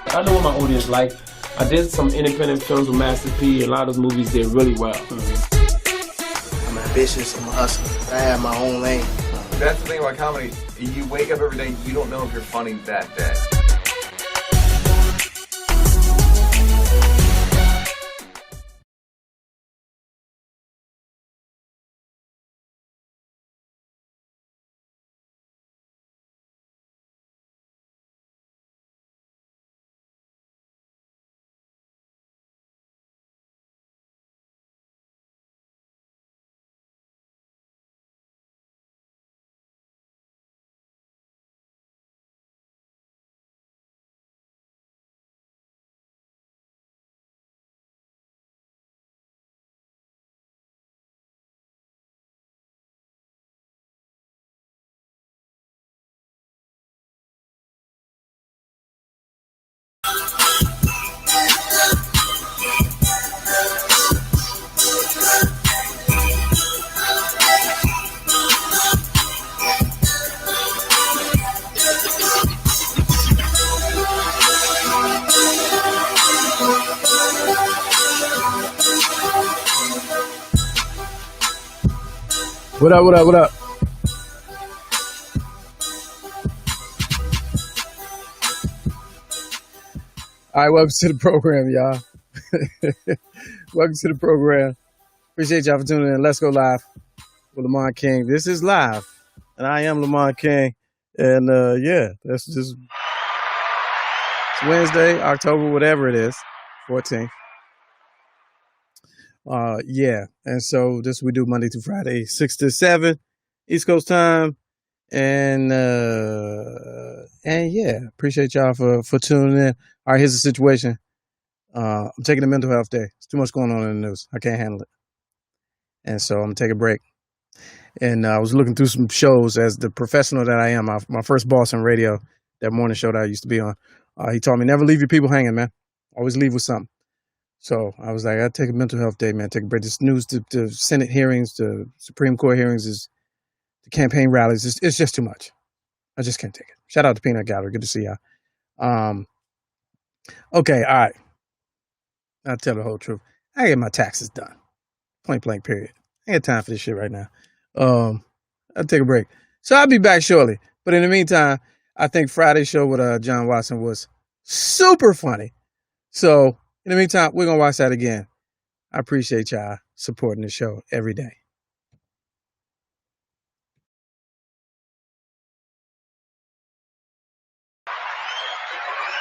I know what my audience like. I did some independent films with Master P. A lot of those movies did really well. I'm ambitious. I'm a hustler. I have my own lane. That's the thing about comedy. You wake up every day, you don't know if you're funny that day. What up, what up, what up? All right, welcome to the program, y'all. Welcome to the program. Appreciate y'all for tuning in. Let's go live with Lamont King. This is live, and I am Lamont King. And yeah, that's just it's Wednesday, October, whatever it is, 14th. Yeah, and so this we do Monday through Friday, 6 to 7 East Coast time, and yeah, appreciate y'all for tuning in. All right, here's the situation. I'm taking a mental health day. There's too much going on in the news. I can't handle it, and so I'm gonna take a break. And I was looking through some shows as the professional that I am. My first boss in radio, that morning show that I used to be on, he told me never leave your people hanging, man. Always leave with something. So I was like, I take a mental health day, man. Take a break. This news, the Senate hearings, the Supreme Court hearings, is the campaign rallies. It's just too much. I just can't take it. Shout out to Peanut Gallery. Good to see y'all. Okay, all right. I'll tell the whole truth. I get my taxes done. Point blank, period. I ain't got time for this shit right now. I'll take a break. So I'll be back shortly. But in the meantime, I think Friday's show with John Watson was super funny. So in the meantime, we're going to watch that again. I appreciate y'all supporting the show every day.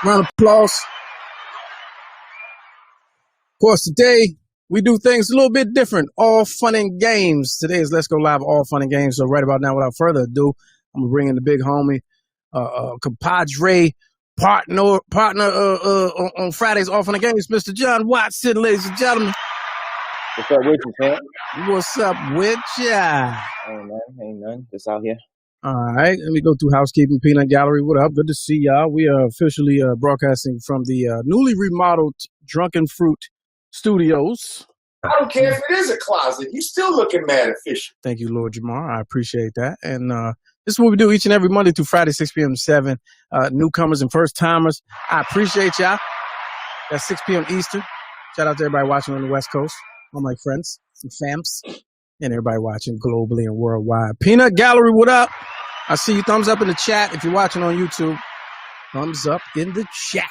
Round of applause. Of course, today we do things a little bit different. All fun and games. Today is Let's Go Live, all fun and games. So right about now, without further ado, I'm going to bring in the big homie, compadre, partner on Fridays, all fun and games, Mr. John Watson, ladies and gentlemen. What's up with you, Sam? What's up with ya? Ain't nothing. Just out here. All right, let me go through housekeeping. Peanut Gallery, what up? Good to see y'all. We are officially broadcasting from the newly remodeled Drunken Fruit Studios. I don't care if it is a closet. You still looking mad official. Thank you, Lord Jamar. I appreciate that. And this is what we do each and every Monday through Friday, 6 p.m. to 7. Newcomers and first timers, I appreciate y'all. That's 6 p.m. Eastern. Shout out to everybody watching on the West Coast, all my friends, some fams, and everybody watching globally and worldwide. Peanut Gallery, what up? I see you. Thumbs up in the chat if you're watching on YouTube. Thumbs up in the chat.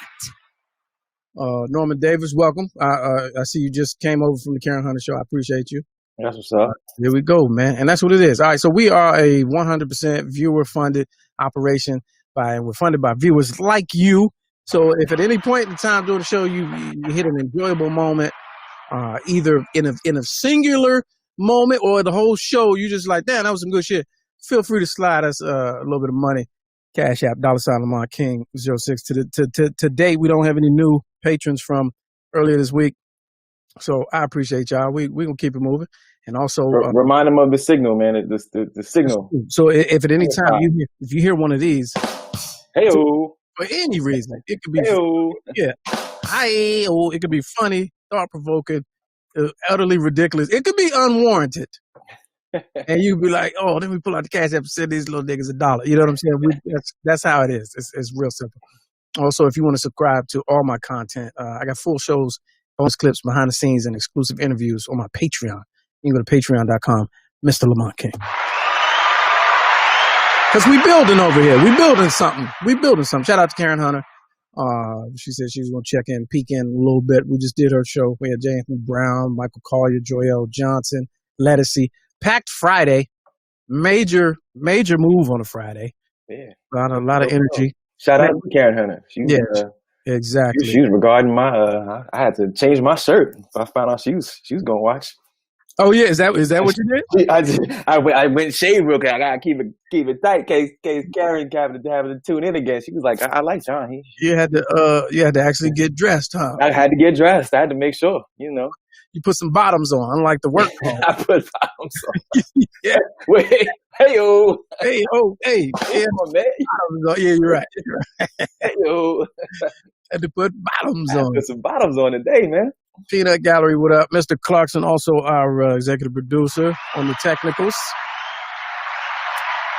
Norman Davis, welcome. I see you just came over from the Karen Hunter Show. I appreciate you. That's what's up. Here we go, man. And that's what it is. All right, so we are a 100% viewer-funded operation. We're funded by viewers like you. So if at any point in time during the show you hit an enjoyable moment, either in a singular moment or the whole show, you just like, damn, that was some good shit. Feel free to slide us a little bit of money. Cash App, $Lamont King 06. To date, we don't have any new patrons from earlier this week. So I appreciate y'all. We gonna keep it moving. And also remind them of the signal, man. The signnal. So if at any time if you hear one of these, hey-o, for any reason, it could be it could be funny, thought provoking, utterly ridiculous. It could be unwarranted. And you'd be like, oh, let me pull out the Cash App and send these little niggas $1. You know what I'm saying? That's how it is. It's real simple. Also, if you want to subscribe to all my content, I got full shows, bonus clips, behind the scenes, and exclusive interviews on my Patreon. You can go to patreon.com, Mr. Lamont King. Because we building over here. We building something. Shout out to Karen Hunter. She said she was going to check in, peek in a little bit. We just did her show. We had J. Anthony Brown, Michael Collier, Joel Johnson, Lettucey. Packed Friday. Major move on a Friday. Yeah. A lot of energy. Shout out to Karen Hunter. Exactly. She was regarding my. I had to change my shirt. I found out she was going to watch. Oh yeah, is that what you did? I went shade real quick. I gotta keep it tight, case Karen having to tune in again. She was like, I like John. You had to actually get dressed, huh? I had to get dressed. I had to make sure, You put some bottoms on, unlike the work clothes. I put bottoms on. Yeah. Wait. Hey-o. Hey-o. Hey. Yeah, man. Yeah, you're right. Hey-o. Had to put bottoms on. Put some bottoms on today, man. Peanut Gallery, what up? Mr. Clarkson, also our executive producer on the technicals.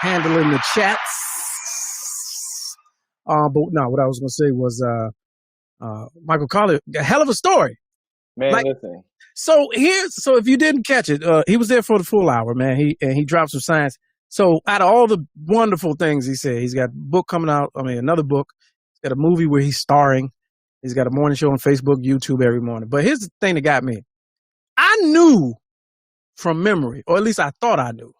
Handling the chats. But no, what I was going to say was Michael Collier, a hell of a story. Man, listen. So if you didn't catch it, he was there for the full hour, man. He dropped some science. So out of all the wonderful things he said, he's got a book coming out. Another book. He's got a movie where he's starring. He's got a morning show on Facebook, YouTube every morning. But here's the thing that got me. I knew from memory, or at least I thought I knew,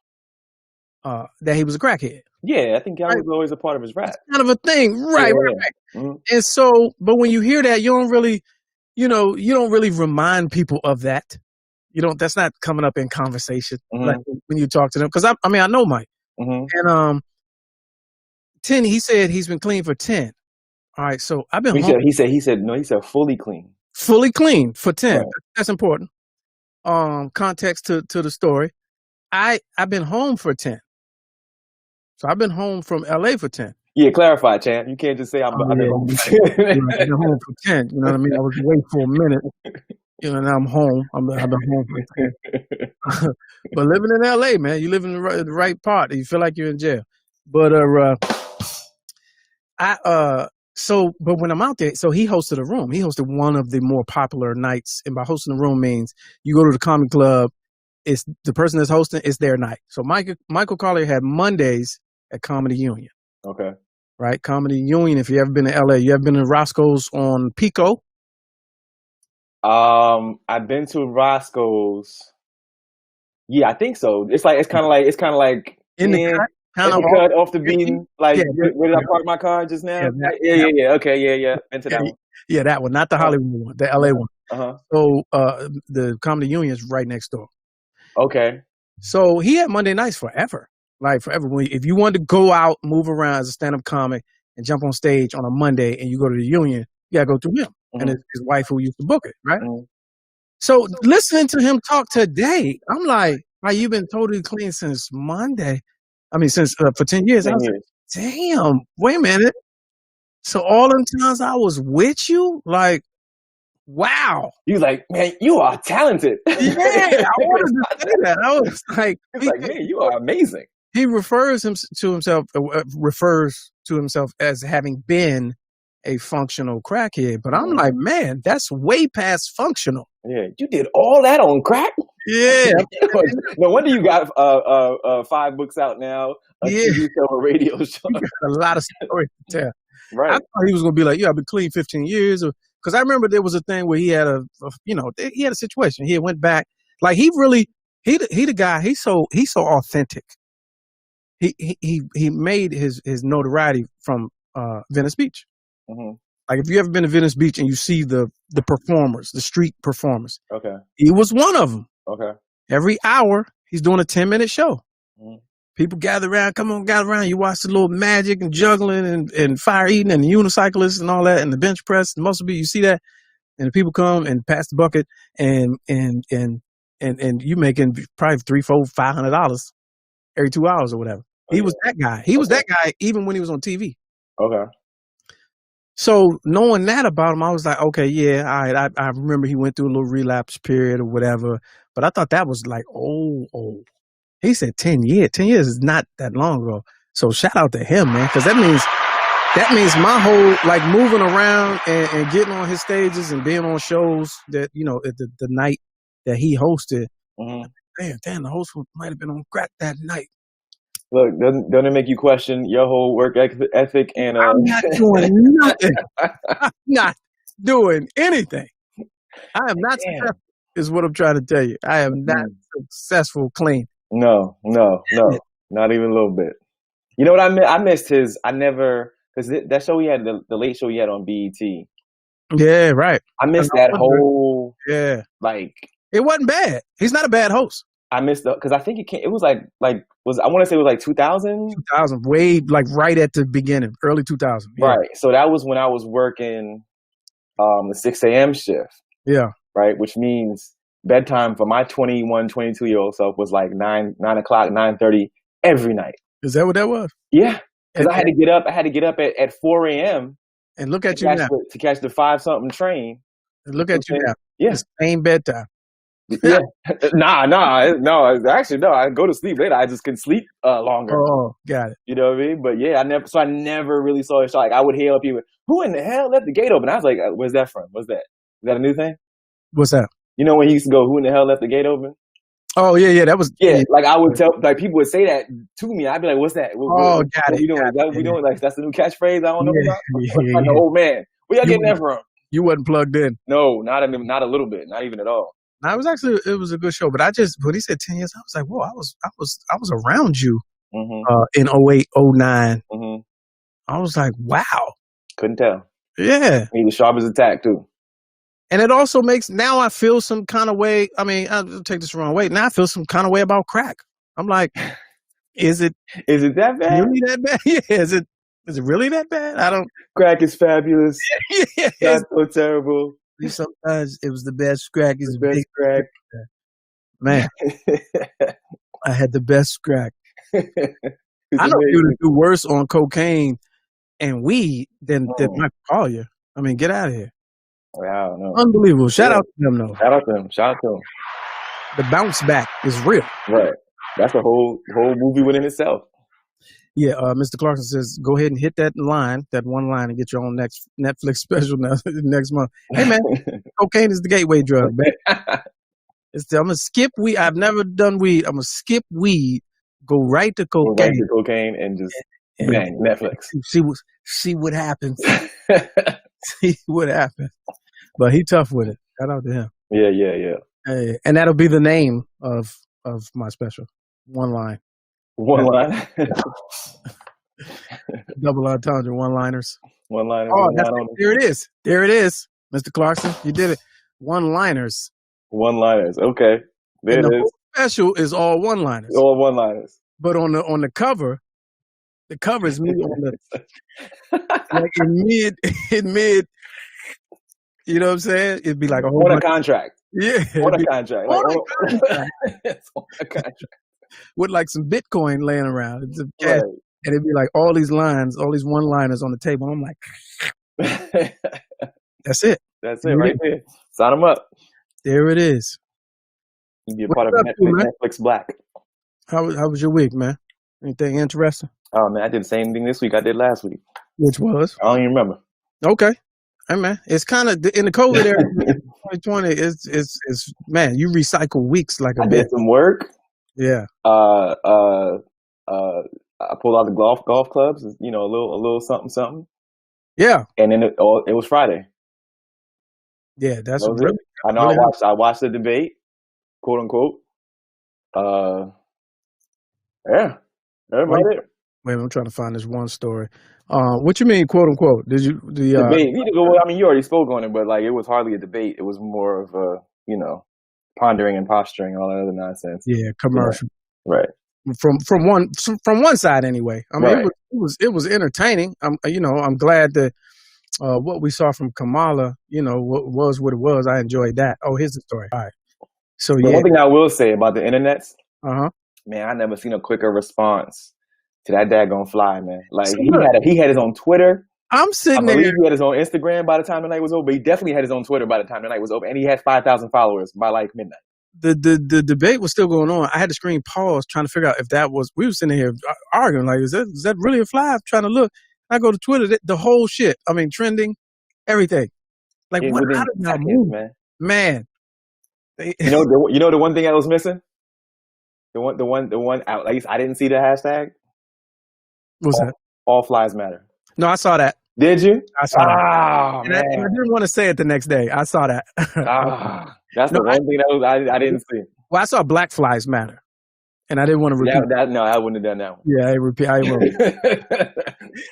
that he was a crackhead. Yeah, I think that was always a part of his rap. It's kind of a thing, right? Yeah. Mm-hmm. And so, but when you hear that, you don't really remind people of that. That's not coming up in conversation like when you talk to them. Because I know Mike. Mm-hmm. And 10, he said he's been clean for 10. All right, so I've been home. He said fully clean. Fully clean for 10. Right. That's important. Context to the story. I've been home for 10. So I've been home from LA for 10. Yeah, clarify, champ. You can't just say I've been home for 10. I've been home for 10. You know what I mean? I was away for a minute. Now I'm home. I've been home for 10. But living in LA, man, you live in the right part. You feel like you're in jail. But but when I'm out there, so he hosted a room. He hosted one of the more popular nights. And by hosting a room means you go to the comedy club. It's the person that's hosting, it's their night. So Michael Collier had Mondays at Comedy Union. Okay. Right? Comedy Union. If you ever been to LA, you ever been to Roscoe's on Pico? I've been to Roscoe's. Yeah, I think so. It's kind of like in the cut. Kind of off the beam, like where did I park my car just now? Yeah. Okay, yeah. Into that one. Yeah, that one, not the Hollywood one, the LA one. So the Comedy Union is right next door. Okay. So he had Monday nights forever, like forever. If you wanted to go out, move around as a stand-up comic, and jump on stage on a Monday, and you go to the Union, you gotta go through him and his wife who used to book it, right? So listening to him talk today, I'm like, you've been totally clean since Monday. Since for 10 years. 10 I was years. like, damn, wait a minute. So all them times I was with you, like, wow. You like, man, you are talented. Yeah, I wanted to say that. I was like, man, you are amazing. He refers to himself as having been a functional crackhead, but I'm like, man, that's way past functional. Yeah, you did all that on crack. Yeah. No wonder you got 5 books out now. A TV show, a radio show. You got a lot of stories to tell. Right. I thought he was going to be like, I've been clean 15 years. Because I remember there was a thing where he had he had a situation. He went back. Like he the guy. He's so authentic. He made his notoriety from Venice Beach. Mm-hmm. Like if you ever been to Venice Beach and you see the performers, the street performers. Okay. He was one of them. Okay. Every hour, he's doing a 10-minute show. Mhm. People gather around, come on, gather around. You watch the little magic and juggling and fire eating and the unicyclists and all that and the bench press and muscle beat. You see that? And the people come and pass the bucket and you making probably $300, $400, $500 every 2 hours or whatever. He was that guy. He was that guy even when he was on TV. Okay. So knowing that about him, I was like, okay, yeah, all right. I remember he went through a little relapse period or whatever, but I thought that was like, oh. He said 10 years. 10 years is not that long ago. So shout out to him, man, because that means my whole like moving around and getting on his stages and being on shows that the night that he hosted. Mm-hmm. Damn, the host might have been on crack that night. Look, doesn't it make you question your whole work ethic and? I'm not doing nothing. I'm not doing anything. I am not successful. Is what I'm trying to tell you. I am not successful clean. No, not even a little bit. You know what I missed? I missed his. I never because that show he had the late show he had on BET. Yeah, right. I missed that whole. Yeah, like it wasn't bad. He's not a bad host. I missed because I think it was like I want to say it was like 2000. 2000, way like right at the beginning, early 2000. Yeah. Right. So that was when I was working the 6 a.m. shift. Yeah. Right, which means bedtime for my 21, 22-year-old self was like 9 o'clock, 9:30 every night. Is that what that was? Yeah, because I had to get up. I had to get up at 4 a.m. and look at you now to catch the 5-something train. And look at you now. Yeah, the same bedtime. Yeah, no. Actually, no. I go to sleep later. I just can sleep longer. Oh, got it. You know what I mean? But yeah, I never really saw a shot. Like I would hail people. Who in the hell left the gate open? I was like, where's that from? What's that? Is that a new thing? What's that? You know when he used to go, who in the hell left the gate open? Oh, yeah, that was... Yeah, like I would tell, like people would say that to me. I'd be like, what's that? What got it. You doing? That we doing? Like, that's the new catchphrase I don't know about? Yeah. Like an old man. Where y'all getting that from? You wasn't plugged in. No, not a little bit. Not even at all. No, it was a good show. But when he said 10 years, I was like, whoa, I was around you in 08, 09. Mm-hmm. I was like, wow. Couldn't tell. Yeah. He was sharp as a tack, too. And it also makes, now I feel some kind of way. I mean, I'll take this the wrong way. Now I feel some kind of way about crack. I'm like, is it that bad? Really that bad? Yeah. Is it really that bad? I don't. Crack is fabulous. Yeah. That's so terrible. Sometimes it was the best crack. It's the best crack. Man, I had the best crack. I know people do worse on cocaine and weed than Michael Collier. I mean, get out of here. I don't know. Unbelievable. Shout out to them, though. Shout out to them. The bounce back is real. Right. That's a whole movie within itself. Yeah. Mr. Clarkson says, go ahead and hit that one line, and get your own next Netflix special next month. Hey, man, cocaine is the gateway drug, man. I'm going to skip weed. I've never done weed. I'm going to skip weed, go right to cocaine. Go right to cocaine and just bang, Netflix. See what happens. See what happens. But he tough with it. Shout out to him. Yeah. And that'll be the name of my special. One line. One line. Double entendre, one-liners. One-liners. Oh, there it is. There it is, Mr. Clarkson. You did it. One-liners. One-liners. Okay. There it is. Whole special is all one-liners. All one-liners. But on the cover is me on the like in mid. You know what I'm saying? It'd be like a whole contract. Yeah. On a contract. It's on a contract. With like some Bitcoin laying around. It's a cash. Right. And it'd be like all these lines, all these one-liners on the table. I'm like, that's it. That's it right there. Sign them up. There it is. You be a part of Netflix Black. How was your week, man? Anything interesting? Oh, man, I did the same thing this week I did last week. Which was? I don't even remember. Okay. Hey, man, it's kind of in the COVID era. 2020 is man, you recycle weeks like a bit. I did some work. Yeah. I pulled out the golf clubs. You know, a little something. Yeah. And then it was Friday. Yeah, that's really. I know. Really I watched the debate, quote unquote. Yeah. Everybody there. Wait, I'm trying to find this one story. What you mean, quote unquote? Did you debate? You already spoke on it, but like it was hardly a debate. It was more of a, pondering and posturing and all that other nonsense. Yeah, commercial. Yeah. Right. From one side anyway. I mean, right. it was entertaining. I'm glad that what we saw from Kamala, was what it was. I enjoyed that. Oh, here's the story. All right. So The one thing I will say about the internet, man, I never seen a quicker response to that daggone fly, man. Like So he had his own Twitter. I'm sitting I believe there. he had his own Instagram by the time the night was over. But he definitely had his own Twitter by the time the night was over, and he had 5,000 followers by like midnight. The debate was still going on. I had to screen pause trying to figure out if that was. We were sitting here arguing like, is that really a fly? I'm trying to look. I go to Twitter, the whole shit. I mean, trending, everything. Like Yeah, what? within How did y'all seconds, move, man? Man. You know the one thing I was missing. The one. At least I didn't see the hashtag. What's that? All flies matter. No, I saw that. Did you? I saw that. And I didn't want to say it the next day. I saw that. That's the one thing that I didn't see. Well, I saw Black Flies Matter, and I didn't want to repeat. No, I wouldn't have done that one. Yeah, I won't.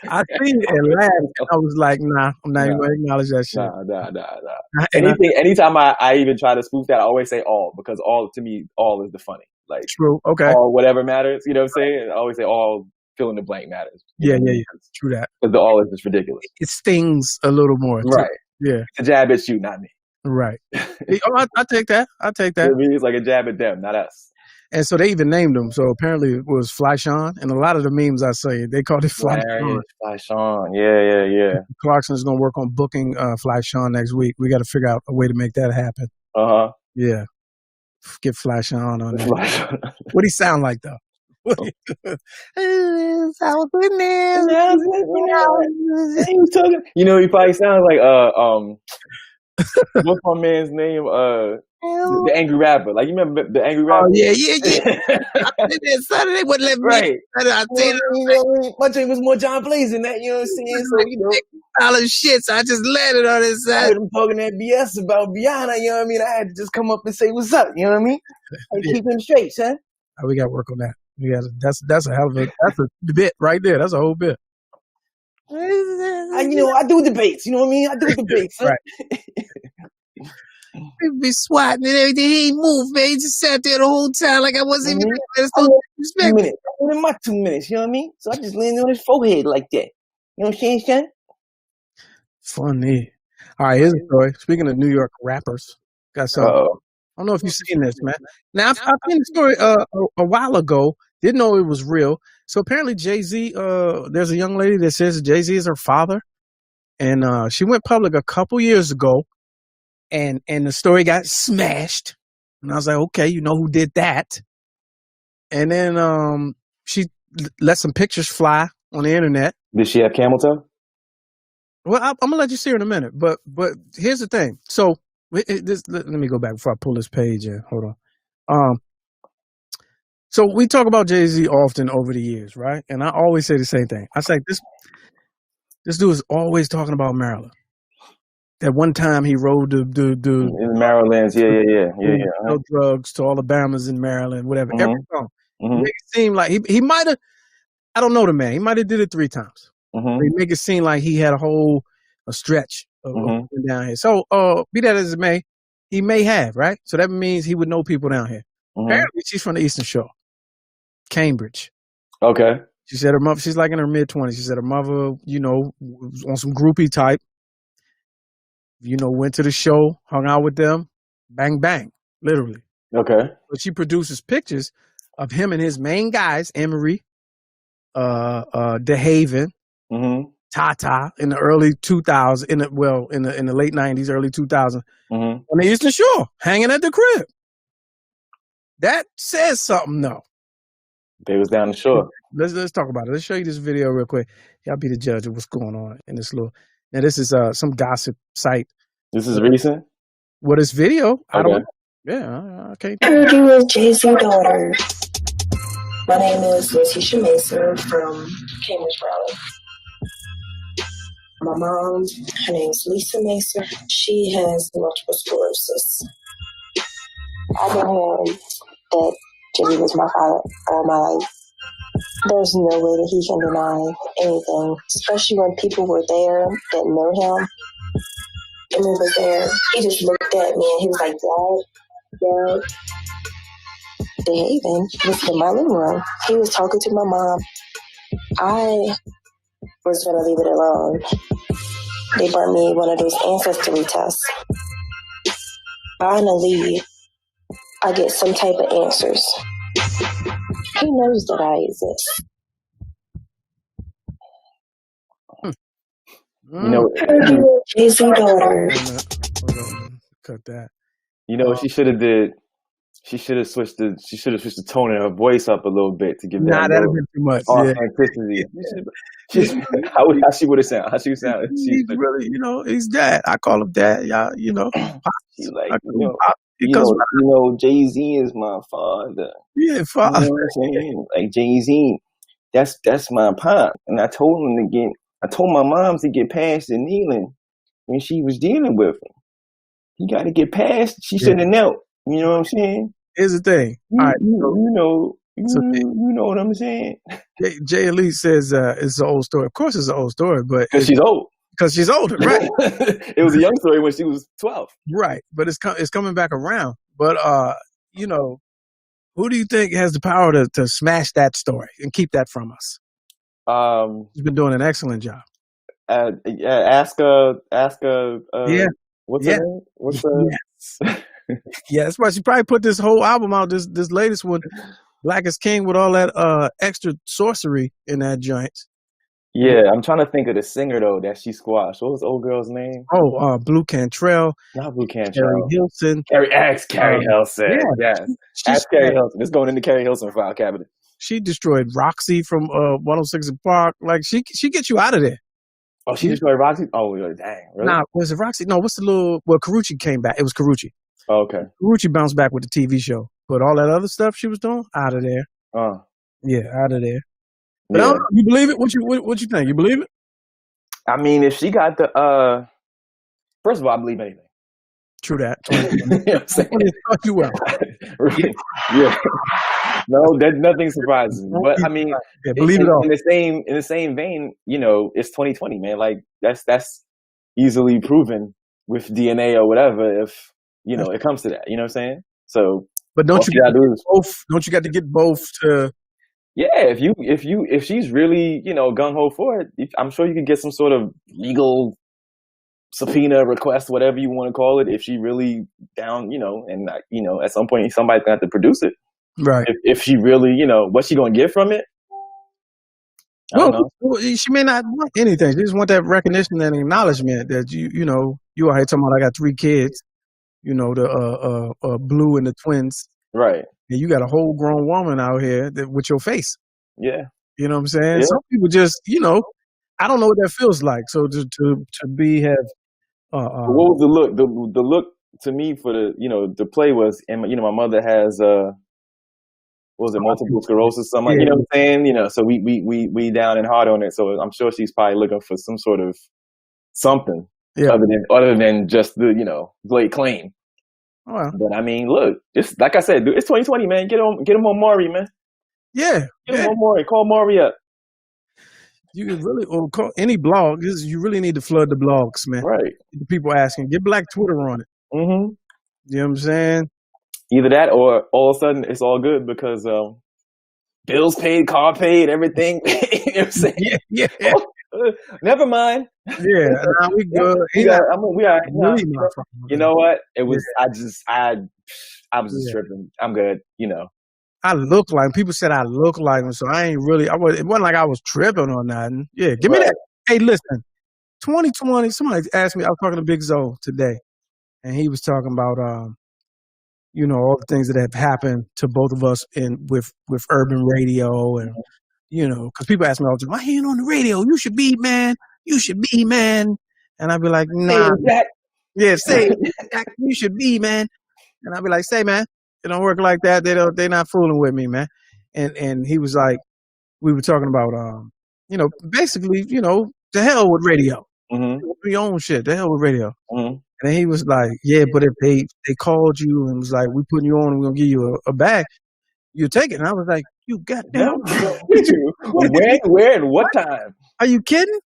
I seen it and laughed. And I was like, nah, I'm not even going to acknowledge that shit. Nah. Anytime I even try to spoof that, I always say all, because all, to me, all is the funny. Like, true. Okay. All whatever matters. You know what I'm saying? I always say all fill in the blank matters. Yeah. True that. Because the all is just ridiculous. It stings a little more. Right. Yeah. It's a jab at you, not me. Right. I take that. I mean, it's like a jab at them, not us. And so they even named him. So apparently it was Fly Sean. And a lot of the memes I say, they called it Fly Sean. Fly Sean. Yeah. Clarkson's going to work on booking Fly Sean next week. We got to figure out a way to make that happen. Yeah. Get Fly Sean on there. What'd he sound like, though? You know, he probably sounds like what's my man's name? The angry rapper. Like, you remember the angry rapper? Oh yeah. I did that Saturday. Wouldn't let me. Right. I tell you, my drink was more John Blaze than that. You know what I'm saying? So shit. So I just landed on his side. I heard him talking that BS about Biana. You know what I mean? I had to just come up and say what's up. You know what I mean? Keep him straight, son. We got to work on that. That's a hell of that's a bit right there. That's a whole bit. I do debates. You know what I mean? I do debates. Huh? Right. He'd be swatting and everything. He ain't moved, man. He just sat there the whole time like I wasn't even there. That's no disrespect. I wanted my 2 minutes. You know what I mean? So I just landed on his forehead like that. You know what I'm saying, son? Funny. All right, here's a story. Speaking of New York rappers, got some. I don't know if you've seen this, man. Now, I've seen the story a while ago. Didn't know it was real. So apparently Jay-Z, there's a young lady that says Jay-Z is her father. And she went public a couple years ago. And the story got smashed. And I was like, okay, you know who did that. And then she let some pictures fly on the internet. Did she have camel toe? Well, I'm going to let you see her in a minute. But here's the thing. So let me go back before I pull this page in. Hold on. So we talk about Jay-Z often over the years, right? And I always say the same thing. I say this dude is always talking about Maryland. That one time he rode in Maryland, yeah. Drugs to Alabamas in Maryland, whatever. Every song. Make it seem like he might have. I don't know the man. He might have did it 3 times. They make it seem like he had a stretch of down here. So be that as it may, he may have, right? So that means he would know people down here. Apparently, she's from the Eastern Shore, Cambridge. Okay. She said her mother. She's like in her mid-20s. She said her mother, was on some groupie type. Went to the show, hung out with them, bang, bang, literally. Okay. But she produces pictures of him and his main guys, Emery, DeHaven, Tata, in the early 2000s, in the late 90s, early 2000s, on the Eastern Shore, hanging at the crib. That says something, though. They was down the shore. Let's talk about it. Let's show you this video real quick. Y'all be the judge of what's going on in this little. Now, this is some gossip site. This is recent? Well, this video, I don't know. Yeah, I can't. I heard you was Jay-Z daughter. My name is Letitia Mason from Cambridge, Maryland. My mom, her name's Lisa Mason. She has multiple sclerosis. I've been hearing that Jay-Z was my father all my life. There's no way that he can deny anything, especially when people were there that know him. And he was there. He just looked at me and he was like, Dad, Well, the Haven was in my living room. He was talking to my mom. I was going to leave it alone. They brought me one of those ancestry tests. Finally, I get some type of answers. He knows that I exist. You know, Jay-Z daughter. Hold on. Cut that. you know what she should have did? She should have switched the tone in her voice up a little bit to give Nah, that that'd little have been too much. authenticity. How she would have sounded. How she would sound. He's really, he's dad. I call him dad. Yeah, She's like, I call him Pop. Jay-Z is my father. Yeah, You father. know what I'm saying? Like Jay-Z, that's my pop. And I told my mom to get past the kneeling when she was dealing with him. You got to get past. She shouldn't have knelt. You know what I'm saying? Here's the thing. All right, You know what I'm saying? Jay Elise says it's an old story. Of course, it's an old story, but Because she's old. Because she's older, right? It was a young story when she was 12. Right, but it's coming back around. But who do you think has the power to smash that story and keep that from us? He's been doing an excellent job. Ask yeah. What's her name? What's Yes. Yeah, that's why she probably put this whole album out. This latest one, Black is King, with all that extra sorcery in that joint. Yeah, I'm trying to think of the singer though that she squashed. What was the old girl's name? Oh, Blue Cantrell. Not Blue Cantrell. Carrie Hilson. Carrie Hilson. Yeah. Yes. Ask Carrie Hilson. It's going in the Carrie Hilson file cabinet. She destroyed Roxy from 106 in Park. Like she gets you out of there. Oh, she destroyed Roxy? Oh, dang. Really? Nah, was it Roxy? No, what's the little... Well, Karuchi came back. It was Karuchi. Oh, okay. Karuchi bounced back with the TV show. But all that other stuff she was doing, out of there. Yeah, out of there. But I don't know. You believe it? What you think? You believe it? I mean, if she got the... First of all, I believe anything. True that. You know what I'm saying? Fuck you out. Yeah. No, nothing surprises me. But I mean, believe it all. In the same vein, it's 2020, man. Like that's easily proven with DNA or whatever. If it comes to that, you know what I'm saying? So, but don't you got to get both to? Yeah, if she's really gung ho for it, I'm sure you could get some sort of legal subpoena request, whatever you want to call it, if she really down, and at some point somebody's gonna have to produce it. Right. If she really, what's she gonna get from it? Well, she may not want anything. She just want that recognition and acknowledgement that you out here talking about I got 3 kids, the Blue and the twins. Right. And you got a whole grown woman out here with your face. Yeah. You know what I'm saying? Yeah. Some people just, I don't know what that feels like. So to have what was the look? The look to me for the play was, and my mother has what was it, multiple sclerosis, something, you know what I'm saying? So we down and hard on it. So I'm sure she's probably looking for some sort of something other than just the Blade claim. Oh, wow. But I mean, look, just like I said, dude, it's 2020, man. Get him on Maury, man. Yeah. Get him on Maury. Call Maury up. You can really, or call any blog. You really need to flood the blogs, man. Right. The people asking. Get Black Twitter on it. Mm-hmm. You know what I'm saying? Either that or all of a sudden it's all good because bills paid, car paid, everything. You know what I'm saying? Yeah. Never mind. Yeah, nah, we good. We are. Really you know what? It was. I was just tripping. I'm good. I look like people said I look like him, so I ain't really. It wasn't like I was tripping or nothing. Yeah, give me that. Hey, listen, 2020. Somebody asked me. I was talking to Big Zoe today, and he was talking about all the things that have happened to both of us with urban radio and because people ask me all the time, I hear it on the radio. You should be man. You should be man. And I'd be like, nah. Yeah, say you should be man. And I'd be like, say man, it don't work like that. They're not fooling with me, man. And he was like, we were talking about basically, to hell with radio. Mm-hmm. Your own shit. To hell with radio. Mm-hmm. And then he was like, yeah, but if they called you and was like, we putting you on and we're gonna give you a bag, you take it. And I was like, you goddamn. Where and what time? Are you kidding?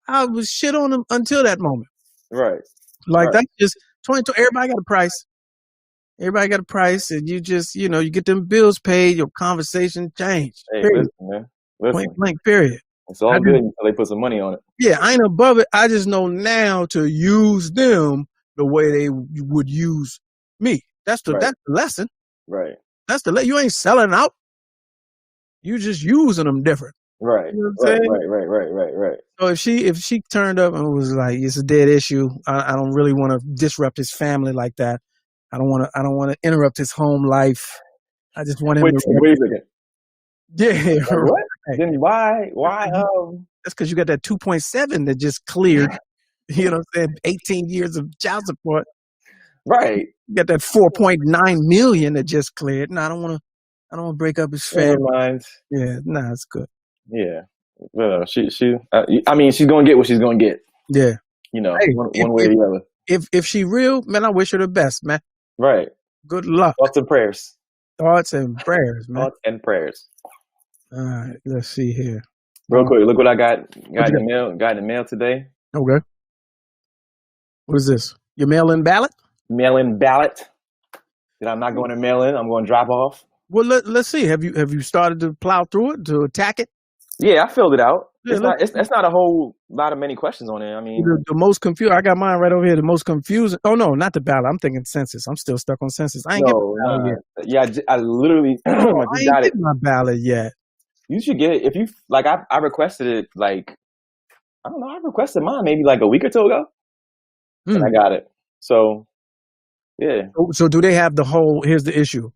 I was shit on them until that moment. Right. Like that's just 22. Everybody got a price. Everybody got a price, and you just, you get them bills paid. Your conversation changed. Hey, Period. listen, man. Listen. Point blank. Period. It's all good until they put some money on it. Yeah, I ain't above it. I just know now to use them the way they would use me. That's the lesson. Right. That's you ain't selling out. You just using them different. Right. You know what I'm saying? Right. So if she turned up and was like, it's a dead issue. I don't really want to disrupt his family like that. I don't want to interrupt his home life. I just want him to wait a second. Yeah. Like, what? Right. Then why That's because you got that 2.7 that just cleared. You know what I'm saying? 18 years of child support. Right. You got that 4.9 million that just cleared. No, I don't want to break up his family. Never mind. Yeah, it's good. Yeah. Well, I mean, she's gonna get what she's gonna get. Yeah. One way or the other. If she real, man, I wish her the best, man. Right. Good luck. Thoughts and prayers. Thoughts and prayers, man. Thoughts and prayers. All right, let's see here. Real quick, look what I got. Got in the mail. Got in the mail today. Okay. What is this? Your mail-in ballot? Mail-in ballot. That I'm not going to mail in. I'm going to drop off. Well, let's see. Have you started to plow through it, to attack it? Yeah, I filled it out. Yeah, it's not a whole lot of many questions on it. I mean, the most confused. I got mine right over here. The most confusing. Oh no, not the ballot. I'm thinking census. I'm still stuck on census. I ain't get my ballot yet. Yeah, I literally. I ain't get my ballot yet. You should get it if you like. I requested it like I don't know. I requested mine maybe like a week or two ago, and I got it. So yeah. So do they have the whole? Here's the issue.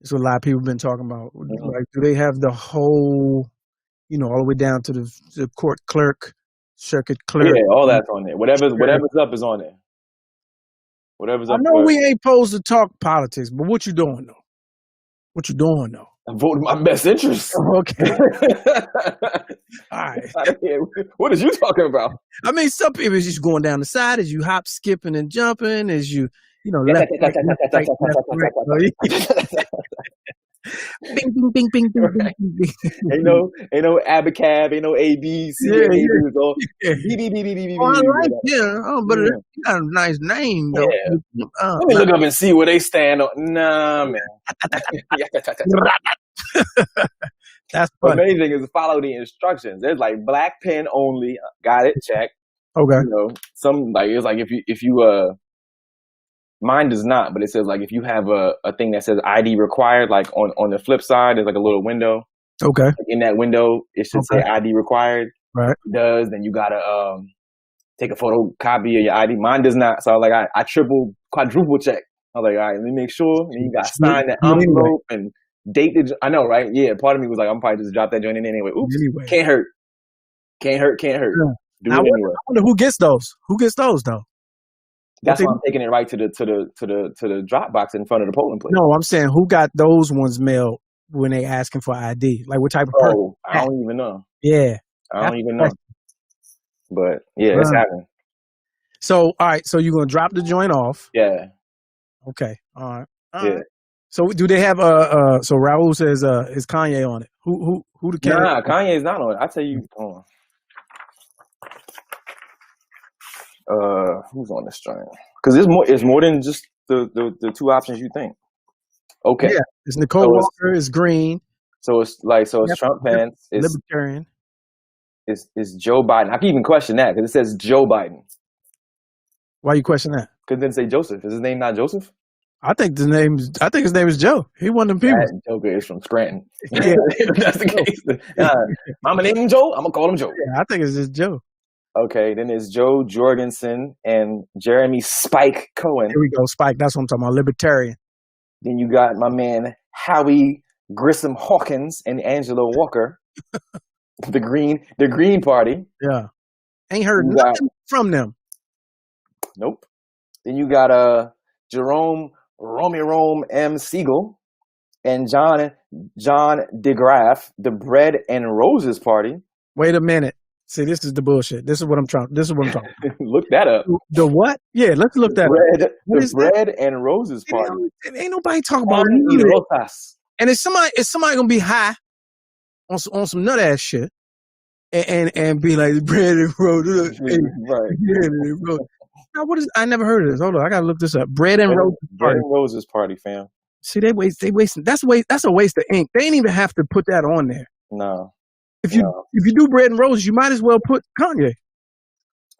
It's what a lot of people have been talking about. Mm-hmm. Like, do they have the whole? All the way down to the court clerk, circuit clerk. Yeah, all that's on there. Whatever's up is on there. Whatever's up. I know we ain't supposed to talk politics, but what you doing though? I'm voting my best interest. Okay. All right. What are you talking about? I mean, some people is just going down the side as you hop, skipping, and jumping as left, right. Bing, bing, bing, bing, bing, bing, bing. Ain't no abacab, ain't no A, B, C, yeah, it's all but you got a nice name though. Yeah. Let me look up and see where they stand on. Nah, man. That's funny. Amazing is follow the instructions. There's like black pen only. Got it, check. Okay. Some like it's like if you mine does not, but it says like if you have a thing that says ID required, like on the flip side, there's like a little window. Okay. Like in that window, it should say ID required. Right. It does, then you gotta take a photocopy of your ID. Mine does not. So I was like, I quadruple check. I was like, all right, let me make sure. And you got to sign the envelope and date the. I know, right? Yeah. Part of me was like, I'm probably just drop that joint in anyway. Oops. Anyway. Can't hurt. Yeah. Do it anyway. I wonder who gets those. Who gets those though? That's why I'm taking it right to the drop box in front of the polling place. No, I'm saying who got those ones mailed when they asking for ID? Like what type of person? Oh, I don't even know. Yeah. I don't even know. But yeah, it's happening. So all right, so you're gonna drop the joint off. Yeah. Okay. All right. Yeah. So do they have so Raul says is Kanye on it? Who the candidate? Nah, Kanye's not on it. I tell you, who's on this joint? Because it's more than just the two options you think. Okay. Yeah, it's Nicole Walker, it's Green. So it's Trump Pence, it's Libertarian. It's Joe Biden. I can even question that because it says Joe Biden. Why you question that? Because it didn't say Joseph. Is his name not Joseph? I think his name is Joe. He one of them people. That Joker is from Scranton. Yeah. If that's the case. Mama named him Joe. I'm gonna call him Joe. Yeah, I think it's just Joe. Okay, then there's Joe Jorgensen and Jeremy Spike Cohen. Here we go, Spike. That's what I'm talking about. Libertarian. Then you got my man Howie Grissom Hawkins and Angela Walker. The Green Party. Yeah. Ain't heard nothing from them. Nope. Then you got Jerome Rome M. Siegel and John DeGraff, the Bread and Roses Party. Wait a minute. See, this is the bullshit. This is what I'm talking about. Look that up. The what? Yeah, let's look that up. The Bread and Roses Party. Ain't nobody talking about it. And is somebody gonna be high on some nut ass shit and be like bread and roses? Right. Now, what is? I never heard of this. Hold on, I gotta look this up. Bread and Roses Bread party. and Roses party, fam. See, they waste. That's a waste of ink. They ain't even have to put that on there. No. If you do Bread and Roses, you might as well put Kanye,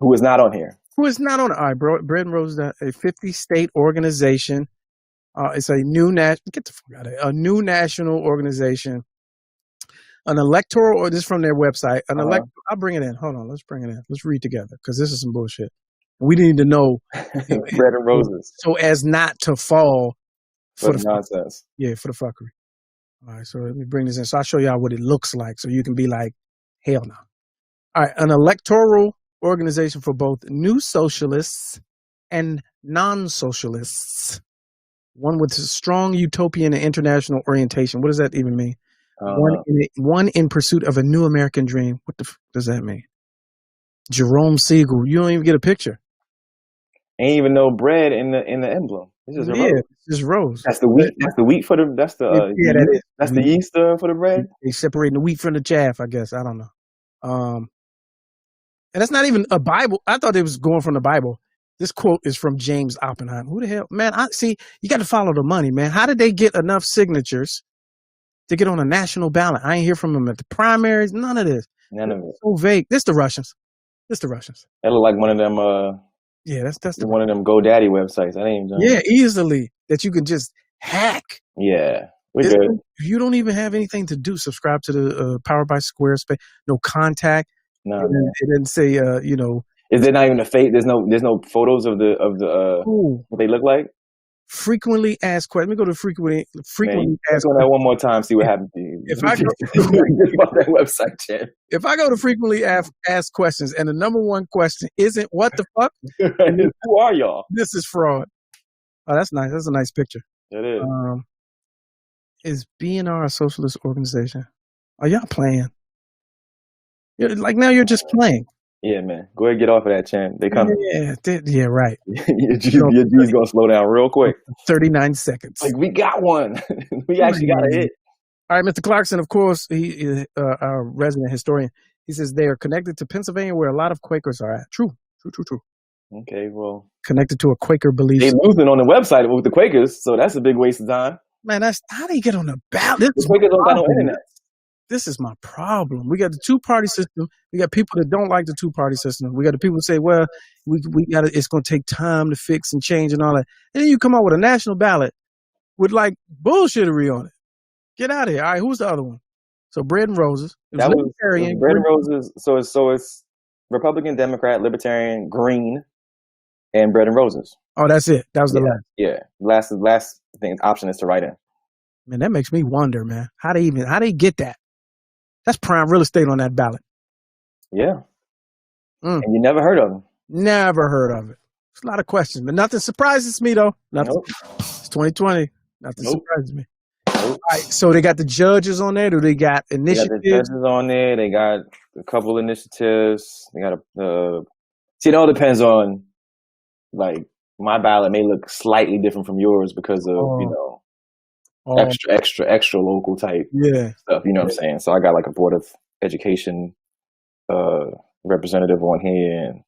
who is not on here. who is not on it. All right, bro. Bread and Roses, a 50-state organization. It's a new a new national organization. An electoral, or this is from their website. I'll bring it in. Hold on, let's bring it in. Let's read together because this is some bullshit. We need to know Bread and Roses. so as not to fall for the nonsense. Yeah, for the fuckery. All right, so let me bring this in. So I'll show y'all what it looks like, so you can be like, hell no. All right, an electoral organization for both new socialists and non-socialists. One with a strong utopian and international orientation. What does that even mean? One in pursuit of a new American dream. What the f does that mean? Jerome Siegel. You don't even get a picture. Ain't even no bread in the emblem. It's just It's just rose. That's the wheat. That's the wheat for the. That's the. That is. That's the yeast for the bread. They separating the wheat from the chaff. I guess I don't know. And that's not even a Bible. I thought it was going from the Bible. This quote is from James Oppenheimer. Who the hell, man? See, you got to follow the money, man. How did they get enough signatures to get on a national ballot? I ain't hear from them at the primaries. None of this. None of it. So vague. This the Russians. That look like one of them. Yeah, that's one of them GoDaddy websites. That ain't done. Yeah, easily that you can just hack. Yeah, we're good. You don't even have anything to do. Subscribe to the Powered by Squarespace. No contact. No, it didn't say. Is there not even a fake? There's no photos of the what they look like. Frequently asked questions. Let me go to frequently asked. Go that one more time. See what happens to you. If I go about that website, Chan. If I go to frequently asked questions, and the number one question isn't what the fuck, who are y'all? This is fraud. Oh, that's nice. That's a nice picture. It is. Is BNR a socialist organization? Are y'all playing? Now you're just playing. Yeah, man. Go ahead and get off of that, Chan. They coming. Yeah, right. your G's gonna slow down real quick. 39 seconds. Like, we got one. We actually got a hit. All right, Mr. Clarkson, of course, he is our resident historian. He says they are connected to Pennsylvania where a lot of Quakers are at. True. Okay, well. Connected to a Quaker belief. They losing on the website with the Quakers, so that's a big waste of time. Man, how do you get on the ballot? The Quakers don't got no internet. This is my problem. We got the two-party system. We got people that don't like the two-party system. We got the people who say, well, we got it's going to take time to fix and change and all that. And then you come out with a national ballot with like bullshittery on it. Get out of here. All right, who's the other one? So Bread and Roses. It was Libertarian. Bread and Roses. So it's Republican, Democrat, Libertarian, Green, and Bread and Roses. Oh, that's it. That was the last. Yeah. Last thing option is to write in. Man, that makes me wonder, man. How they get that? That's prime real estate on that ballot. Yeah. And you never heard of them. Never heard of it. It's a lot of questions, but nothing surprises me though. Nothing. Nope. It's 2020. Nothing surprises me. Nope. All right, so they got the judges on there. Do they got initiatives? They got the judges on there. They got a couple initiatives. They got see, it all depends on, like, my ballot may look slightly different from yours because of, extra local type stuff. You know what I'm saying? So I got like a Board of Education representative on here, and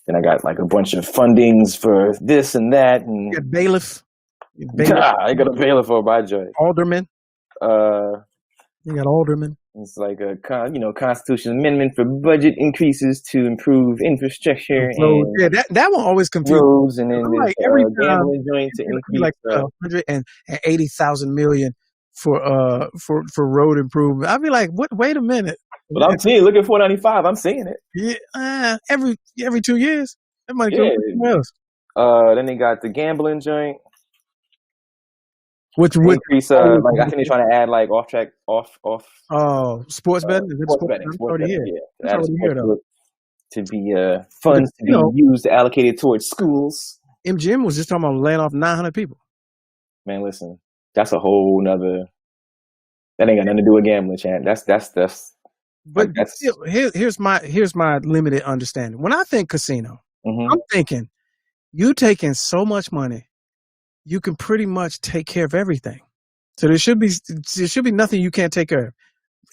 then I got like a bunch of fundings for this and that. And you got bailiff. I got a bailiff for my joint. Alderman. You got alderman. It's like a constitutional amendment for budget increases to improve infrastructure. So, that one always confuses. Roads, and then like every gambling joint to increase like $180,000 million for road improvement. I'd be like, what? Wait a minute. But I'm seeing, look at 495. I'm seeing it. Yeah, every 2 years. That might go somewhere else. Then they got the gambling joint. Which increase, like I think they're trying to add like off. Sports betting. Sports betting. Yeah, that's already here though. To be funds to be used, allocated towards schools. MGM was just talking about laying off 900 people. Man, listen, that's a whole nother. That ain't got nothing to do with gambling, Chan. But here's my limited understanding. When I think casino, I'm thinking you taking so much money, you can pretty much take care of everything. So there should be nothing you can't take care of.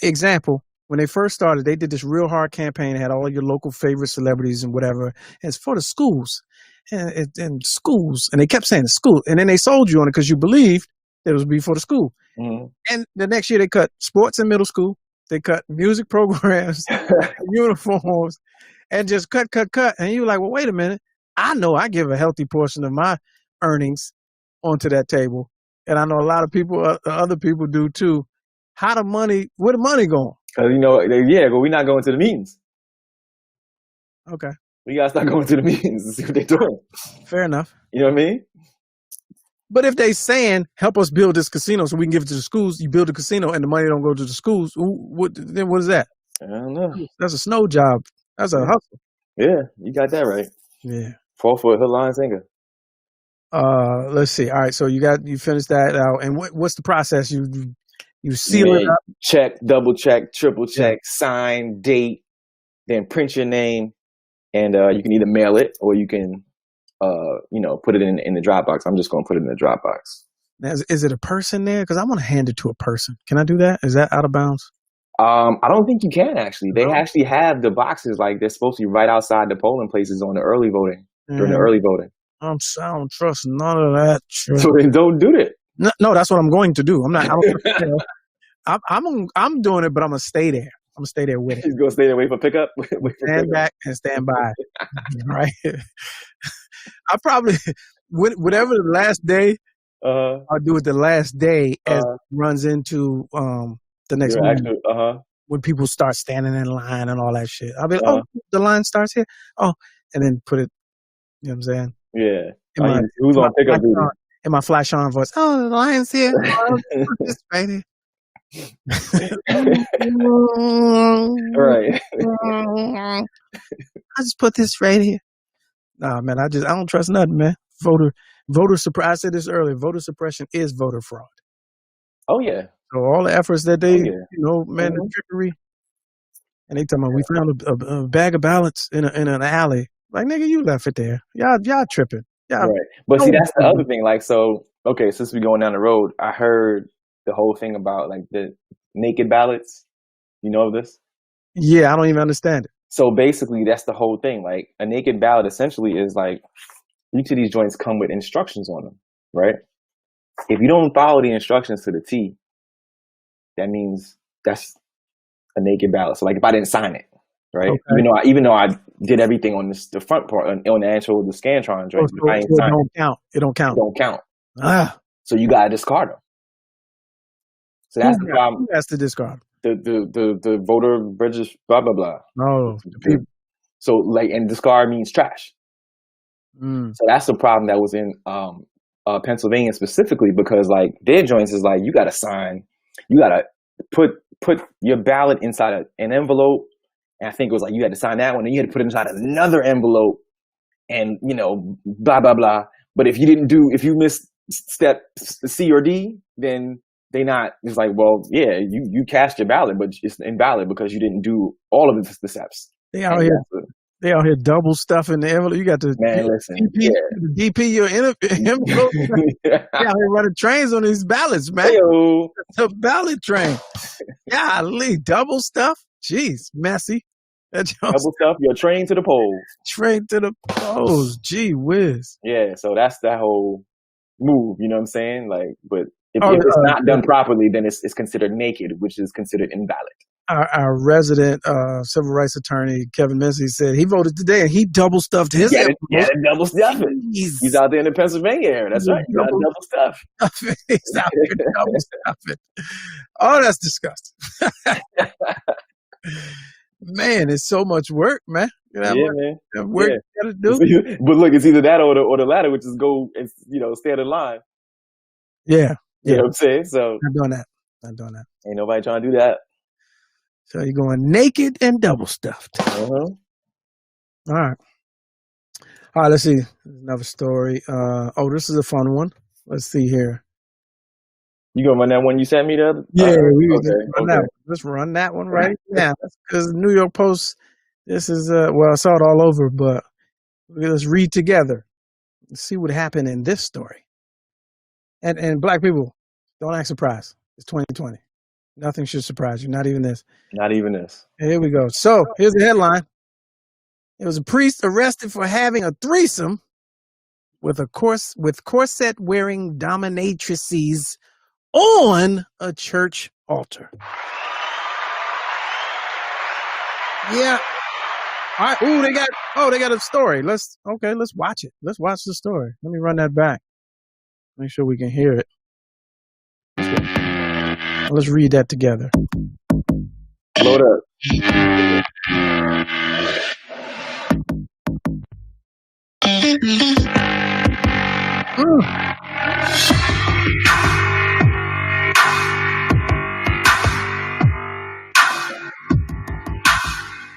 Example, when they first started, they did this real hard campaign. They had all your local favorite celebrities and whatever. And it's for the schools. in schools, and they kept saying school, and then they sold you on it because you believed that it was before the school. Mm-hmm. And the next year they cut sports in middle school, they cut music programs, uniforms, and just cut. And you're like, well, wait a minute. I know I give a healthy portion of my earnings onto that table, and I know a lot of people, other people do too. Where the money going? Because but we're not going to the meetings. Okay, We gotta start going to the meetings and see what they're doing. fair enough. You know what I mean? But if they saying help us build this casino so we can give it to the schools, you build a casino and the money don't go to the schools. Then what is that? I don't know. That's a snow job. That's a hustle. Yeah, you got that right. Yeah. 4 foot hood line singer. Let's see. All right, so you finished that out, and what's the process? You seal it up. Check, double check, triple check, sign, date, then print your name, and you can either mail it or you can, put it in the Dropbox. I'm just gonna put it in the Dropbox. Now, is it a person there? Because I want to hand it to a person. Can I do that? Is that out of bounds? I don't think you can actually. They actually have the boxes like they're supposed to be right outside the polling places on the early voting during the early voting. I don't trust none of that shit. So then don't do that. No, that's what I'm going to do. I'm not. I'm doing it, but I'm gonna stay there. I'm gonna stay there with it. He's gonna stay there, wait for pickup. Stand back and stand by. Right. I probably whatever the last day. I'll do it the last day as it runs into the next morning. When people start standing in line and all that shit. I'll be like, the line starts here. Oh, and then put it, you know what I'm saying? Yeah. Who's on pickup duty? In my flash on voice. Oh, the line's here. Put this right here. Right. I just put this right here. Nah, man, I don't trust nothing, man. Voter suppression. I said this earlier. Voter suppression is voter fraud. Oh yeah. So all the efforts that they, the trickery, and they talking about we found a bag of ballots in an alley. Like, nigga, you left it there. Y'all tripping. Right. But see, that's the other thing. Like, so okay, since we're going down the road, I heard the whole thing about like the naked ballots. You know of this? Yeah, I don't even understand it. So basically, that's the whole thing. Like, a naked ballot essentially is like each of these joints come with instructions on them, right? If you don't follow the instructions to the T, that means that's a naked ballot. So like if I didn't sign it, right? Okay. Even though I did everything on the front part on the Scantron joint, it don't count. It don't count. It don't count. So you gotta discard them. So that's the problem. Who has to discard? The voter registry, blah blah blah. Oh, so like, and discard means trash. So that's the problem that was in Pennsylvania specifically, because like their joints is like you gotta sign, you gotta put your ballot inside an envelope, and I think it was like you had to sign that one, and you had to put it inside another envelope, and blah blah blah. But if you missed step C or D, then it's like, well, yeah, you cast your ballot, but it's invalid because you didn't do all of the steps. They out here double stuffing the envelope. You got to DP your envelope. They out here running trains on these ballots, man. Hey-o. The ballot train. Golly, double stuff? Jeez, messy. Double stuff your train to the polls. Train to the polls. Gee whiz. Yeah, so that's that whole move, you know what I'm saying? Like, but if it's not done properly, then it's considered naked, which is considered invalid. Our resident civil rights attorney, Kevin Mincy, said he voted today and he double stuffed his envelope. Yeah, double stuff it. He's out there in the Pennsylvania area. That's right. You got double stuff. He's out there double stuffing. Oh, that's disgusting. Man, it's so much work, man. Man. Work you gotta do. But look, it's either that or the latter, which is go and stand in line. Yeah. You know what I'm saying? So Not doing that. Ain't nobody trying to do that. So you're going naked and double stuffed. All right. Let's see. Another story. This is a fun one. Let's see here. You gonna run that one you sent me the? Yeah, let's run that one right now. Because New York Post. This is I saw it all over, but let's read together. Let's see what happened in this story. And black people, don't act surprised. It's 2020. Nothing should surprise you. Not even this. Not even this. Here we go. So here's the headline. It was a priest arrested for having a threesome with corset wearing dominatrices on a church altar. Yeah. All right. Ooh, they got a story. Let's watch it. Let's watch the story. Let me run that back. Make sure we can hear it. Let's read that together. Load up.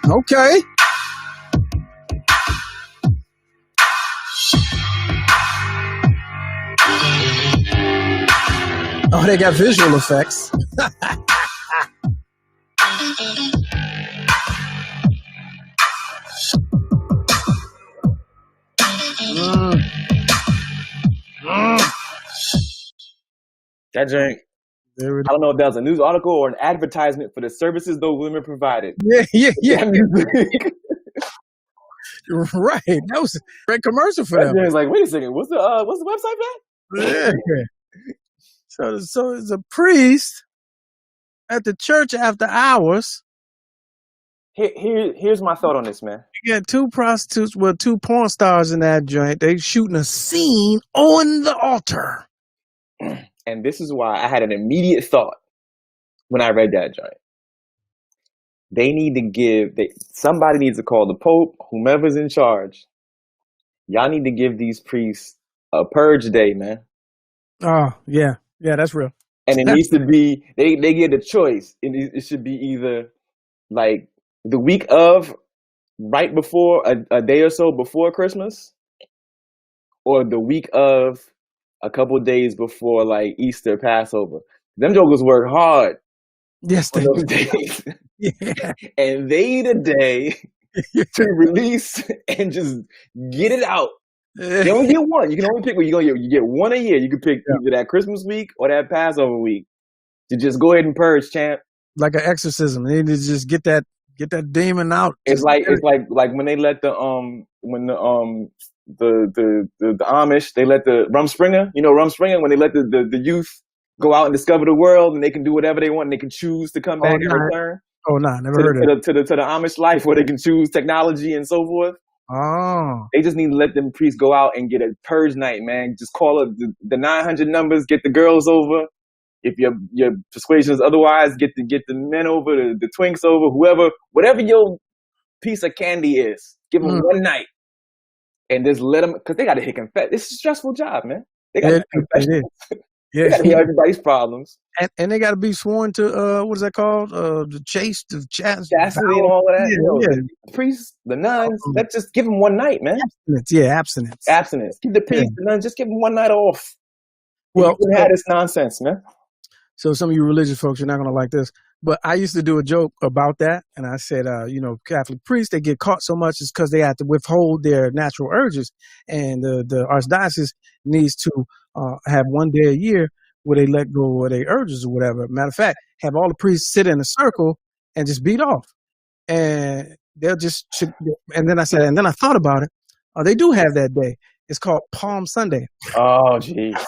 Okay. Oh, they got visual effects. That joint. I don't know if that was a news article or an advertisement for the services those women provided. Yeah. Right. That was a great commercial for them. That joint's like, wait a second, what's the website for that? Yeah. So it's a priest at the church after hours. Here's my thought on this, man. You got two prostitutes, two porn stars in that joint. They shooting a scene on the altar. And this is why I had an immediate thought when I read that joint. They need to somebody needs to call the Pope, whomever's in charge. Y'all need to give these priests a purge day, man. Oh, yeah. Yeah, that's real. And it needs to be, they get a choice. It should be either like the week of, right before, a day or so before Christmas, or the week of, a couple of days before like Easter, Passover. Them jokers work hard. Yes, on those days. Yeah. And they need a day to release and just get it out. You only get one. You can only pick one. You get one a year. You can pick either that Christmas week or that Passover week to just go ahead and purge, champ. Like an exorcism. They need to just get that demon out. It's like when they let the Amish, they let the Rumspringa, when they let the youth go out and discover the world, and they can do whatever they want, and they can choose to come back and return. Oh no, never heard of it. To the Amish life, where they can choose technology and so forth. Oh, they just need to let them priests go out and get a purge night, man. Just call up the 900 numbers, get the girls over. If your persuasion is otherwise, get the men over, the twinks over, whatever your piece of candy is. Give them one night. And just let them, because they got to hit confess. It's a stressful job, man. They got to confess. They got to hear everybody's problems. And they got to be sworn to, what is that called? The chastity and all of that. The priests, the nuns, let's just give them one night, man. Abstinence. Give the priests, the nuns, just give them one night off. Well, you can have this nonsense, man. So some of you religious folks, you're not going to like this. But I used to do a joke about that. And I said, Catholic priests, they get caught so much is because they have to withhold their natural urges. And the archdiocese needs to have one day a year where they let go of their urges or whatever. Matter of fact, have all the priests sit in a circle and just beat off. And they'll just, and then I said, and then I thought about it. They do have that day. It's called Palm Sunday. Oh, jeez.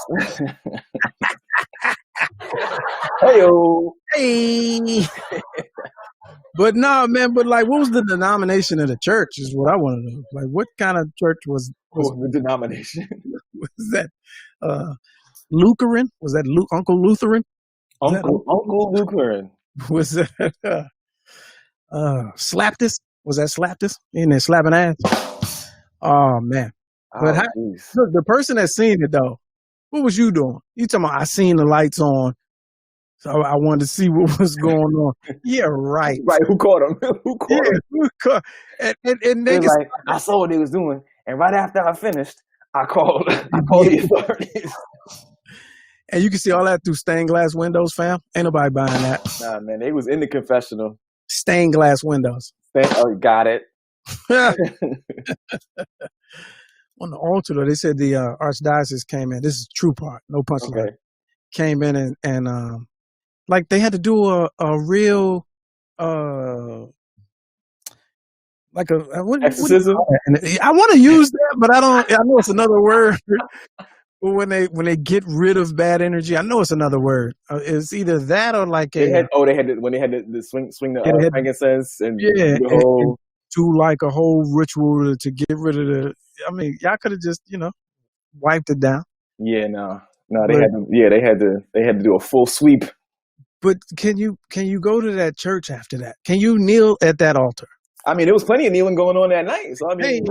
Hey. But no, man, but like, what was the denomination of the church is what I want to know. Like, what kind of church was the denomination? Was that Lutheran? Was that Uncle Lutheran? Uncle Lutheran. Was that Slaptus? Was that Slaptus? In there slapping ass? Oh, man. But look, the person that seen it, though, what was you doing? You talking about, I seen the lights on, so I wanted to see what was going on. Yeah, right. Right, who caught him? Who caught him? And they was like, I saw what they was doing, and right after I finished, I called the authorities. And you can see all that through stained glass windows, fam. Ain't nobody buying that. Nah, man, they was in the confessional. Stained glass windows. Got it. On the altar, though, they said the archdiocese came in. This is the true part, no punchline. Okay. Came in and like they had to do a real like a what do you Exorcism? call that? And I want to use that, but I don't. I know it's another word. But when they get rid of bad energy, I know it's another word. It's either that or like They had when they had the swing the they had- frankincense and yeah, the whole. to like a whole ritual to get rid of the. I mean, y'all could have just wiped it down. Yeah, no, they had to. Yeah, they had to do a full sweep. But can you go to that church after that? Can you kneel at that altar? I mean, there was plenty of kneeling going on that night. So I mean,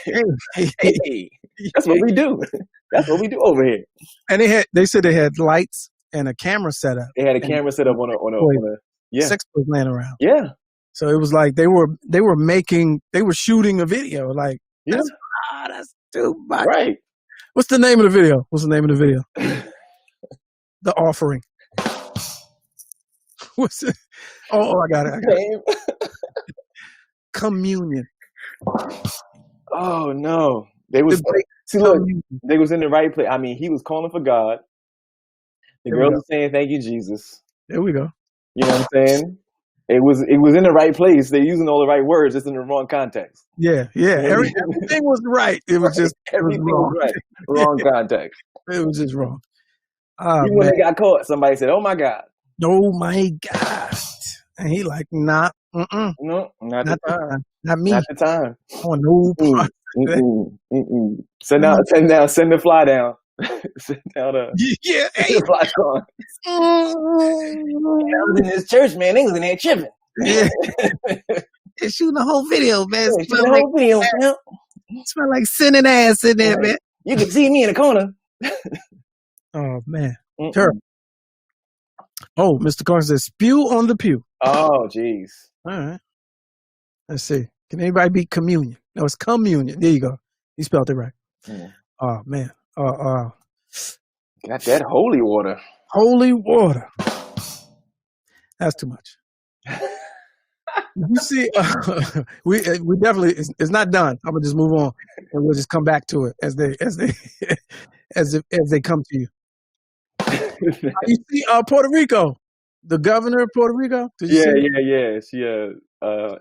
hey, that's what we do. That's what we do over here. And they said they had lights and a camera set up. They had a camera set up on a sex toys laying around. Yeah. So it was like they were shooting a video. Like that's too much. Right. What's the name of the video? The Offering. What's it? Oh, I got it. Communion. Oh no. They was they was in the right place. I mean, he was calling for God. The girls were saying, "Thank you, Jesus." There we go. You know what I'm saying? It was in the right place. They're using all the right words, just in the wrong context. Yeah. Everything was right. It was just everything was right. Wrong context. It was just wrong. Even when they got caught, somebody said, "Oh my God." Oh my God. And he like, nah, no, not the time. Not me. Not the time. Oh no. Send the fly down. Send down the fly gone. I was in this church, man. They was in there chipping. Yeah. They're shooting the whole video, man. Smell like sinning ass in there, man. You can see me in the corner. Oh man. Sure. Oh, Mr. Carson says, spew on the pew. Oh, jeez. All right. Let's see. Can anybody beat communion? No, it's communion. There you go. You spelled it right. Oh, man. Got that holy water. Holy water. That's too much. You see, we definitely, it's not done. I'm going to just move on and we'll just come back to it as they come to you. You see, Puerto Rico, the governor of Puerto Rico. Yeah. She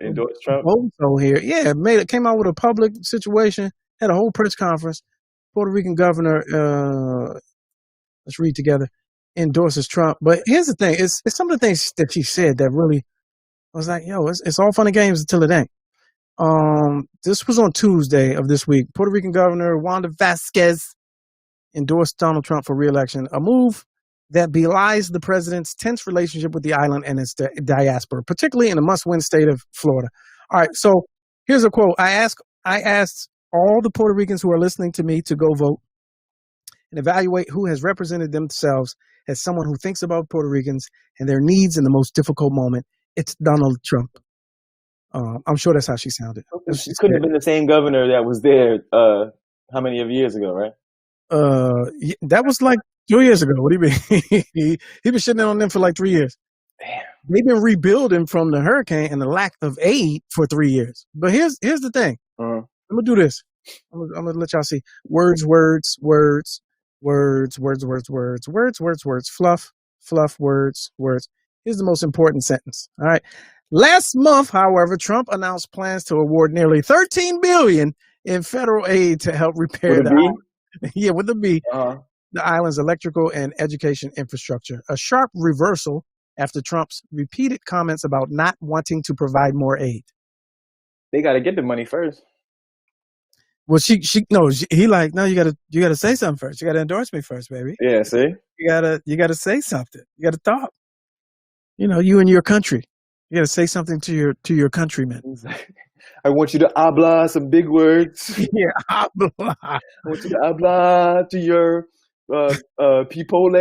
endorsed Trump. Also here, came out with a public situation, had a whole press conference. Puerto Rican governor, let's read together, endorses Trump. But here's the thing: it's some of the things that she said that really, I was like, yo, it's all fun and games until it ain't. This was on Tuesday of this week. Puerto Rican governor Wanda Vasquez endorsed Donald Trump for re-election, a move that belies the president's tense relationship with the island and its diaspora, particularly in the must-win state of Florida. All right, so here's a quote. I asked all the Puerto Ricans who are listening to me to go vote and evaluate who has represented themselves as someone who thinks about Puerto Ricans and their needs in the most difficult moment. It's Donald Trump. I'm sure that's how she sounded. She couldn't have been the same governor that was there how many years ago, right? That was like 2 years ago. What do you mean? he been shitting on them for like 3 years. Damn. They've been rebuilding from the hurricane and the lack of aid for 3 years. But here's the thing. I'm gonna do this. I'm gonna let y'all see. Words, fluff, words. Here's the most important sentence. All right. Last month, however, Trump announced plans to award nearly $13 billion in federal aid to help repair with the B, the island's electrical and education infrastructure. A sharp reversal after Trump's repeated comments about not wanting to provide more aid. They got to get the money first. Well, he like, no, you gotta say something first. You gotta endorse me first, baby. Yeah, see? You gotta say something. You gotta talk. You and your country. You gotta say something to your countrymen. I want you to habla some big words. Yeah, habla. I want you to habla to your people.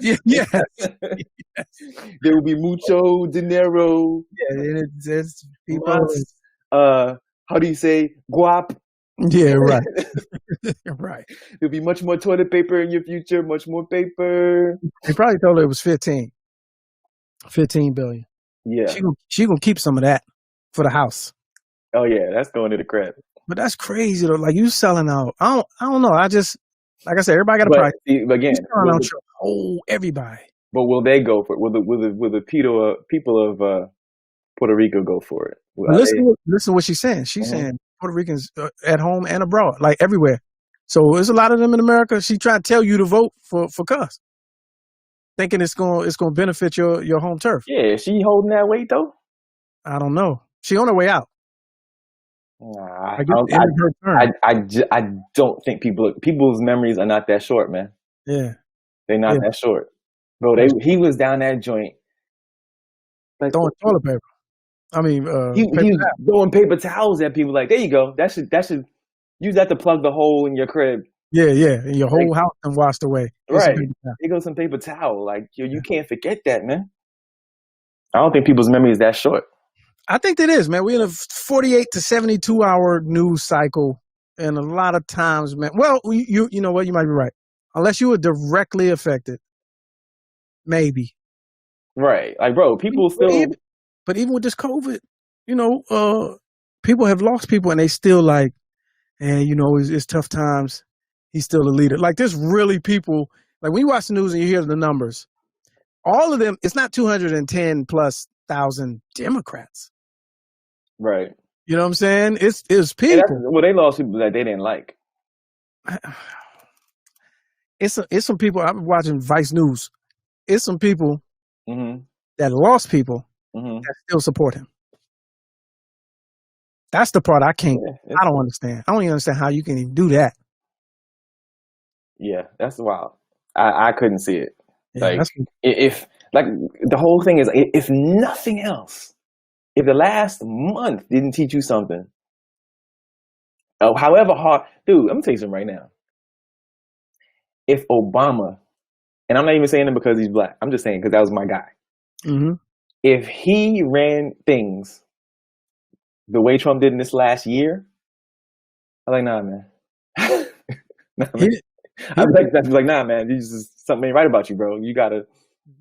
Yes. There will be mucho dinero. Yeah, it's people. How do you say guap? Yeah, right. Right. There'll be much more toilet paper in your future, much more paper. They probably told her it was 15 billion. Yeah. She gonna keep some of that for the house. Oh yeah, that's going to the crap. But that's crazy though. Like you selling out. I don't know. I just, like I said, everybody got a price. Again, selling out everybody. But will they go for it? Will the people of Puerto Rico go for it. But listen what she's saying. She's saying Puerto Ricans at home and abroad, like everywhere. So there's a lot of them in America. She trying to tell you to vote for Cuss, thinking it's gonna benefit your home turf. Yeah, is she holding that weight though? I don't know. She on her way out. Nah, I don't think people's memories are not that short, man. Yeah, they're not that short, bro. He was down that joint, like throwing toilet paper. I mean, he was throwing paper towels at people. Like, there you go. That should use that to plug the hole in your crib. Yeah, and your whole house and washed away. Right. Here goes some paper towel. Like, you can't forget that, man. I don't think people's memory is that short. I think that is, man. We're in a 48 to 72 hour news cycle, and a lot of times, man. Well, you know what? You might be right. Unless you were directly affected, maybe. Right, like, bro, people still. But even with this COVID, people have lost people, and they still like, and it's tough times. He's still a leader. Like, there's really people. Like, when you watch the news and you hear the numbers, all of them. It's not 210 plus thousand Democrats. Right. You know what I'm saying? It's people. Well, they lost people that they didn't like. It's some people. I'm watching Vice News. It's some people that lost people that still support him. That's the part I can't. I don't understand. I don't even understand how you can even do that. Yeah, that's wild. I couldn't see it. Yeah, like, if like the whole thing is, if nothing else, if the last month didn't teach you something, however hard, dude, I'm gonna tell you something right now. If Obama, and I'm not even saying it because he's black, I'm just saying because that was my guy. Mm-hmm. If he ran things the way Trump did in this last year, I'm like, nah, man. I'm like, nah, man. Something ain't right about you, bro. You gotta.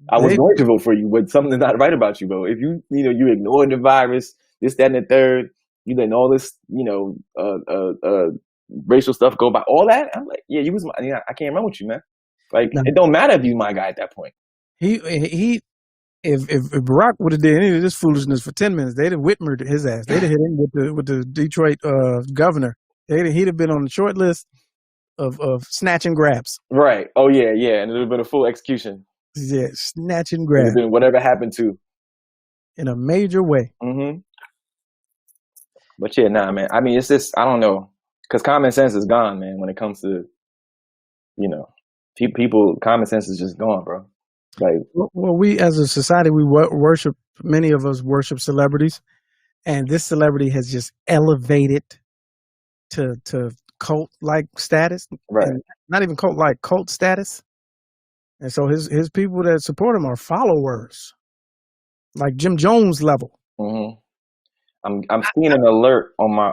I was going to vote for you, but something's not right about you, bro. If you ignoring the virus, this, that, and the third, you letting all this, racial stuff go by, all that. I'm like, yeah, you was my. I can't run with you, man. Like, it don't matter if you my guy at that point. If Barack would have did any of this foolishness for 10 minutes, they'd have Whitmered his ass. They'd have hit him with the Detroit governor. He'd have been on the short list of snatch and grabs. Right. Oh yeah, and it would have been a full execution. Yeah, snatch and grab. It would have been whatever happened to. In a major way. Mm-hmm. But yeah, nah, man. I mean, it's just, I don't know, because common sense is gone, man. When it comes to, people, common sense is just gone, bro. Like, well, we as a society, we worship. Many of us worship celebrities, and this celebrity has just elevated to cult-like status, right? And not even cult status. And so his people that support him are followers, like Jim Jones level. Mm-hmm. I'm seeing an alert on my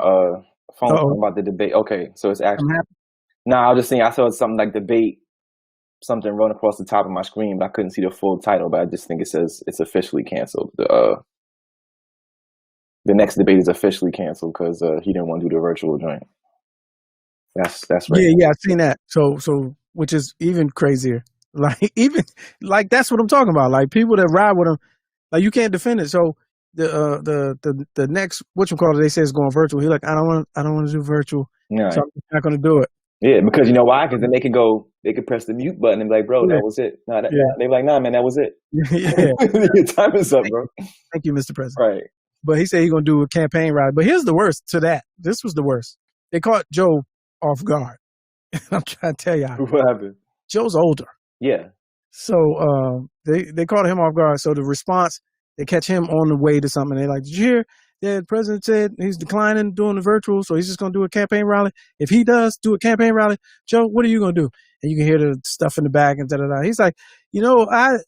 phone about the debate. Okay, so it's actually I was just saying I saw something like debate. Something run across the top of my screen, but I couldn't see the full title. But I just think it says it's officially canceled. The next debate is officially canceled because he didn't want to do the virtual joint. That's right. Yeah, I've seen that. So which is even crazier. Like that's what I'm talking about. Like people that ride with him, like you can't defend it. So the next they say is going virtual. He's like, I don't want to do virtual. No. So I'm not going to do it. Yeah, because you know why? Because then they could press the mute button and be like, bro, that was it. They be like, nah, man, that was it. Your time is up, bro. Thank you, Mr. President. Right. But he said he's going to do a campaign ride. But here's the worst to that. This was the worst. They caught Joe off guard. I'm trying to tell y'all. What happened? Joe's older. Yeah. So they caught him off guard. So the response, they catch him on the way to something. They're like, did you hear? The president said he's declining doing the virtual, so he's just going to do a campaign rally. If he does do a campaign rally, Joe, what are you going to do? And you can hear the stuff in the back and da-da-da. He's like, I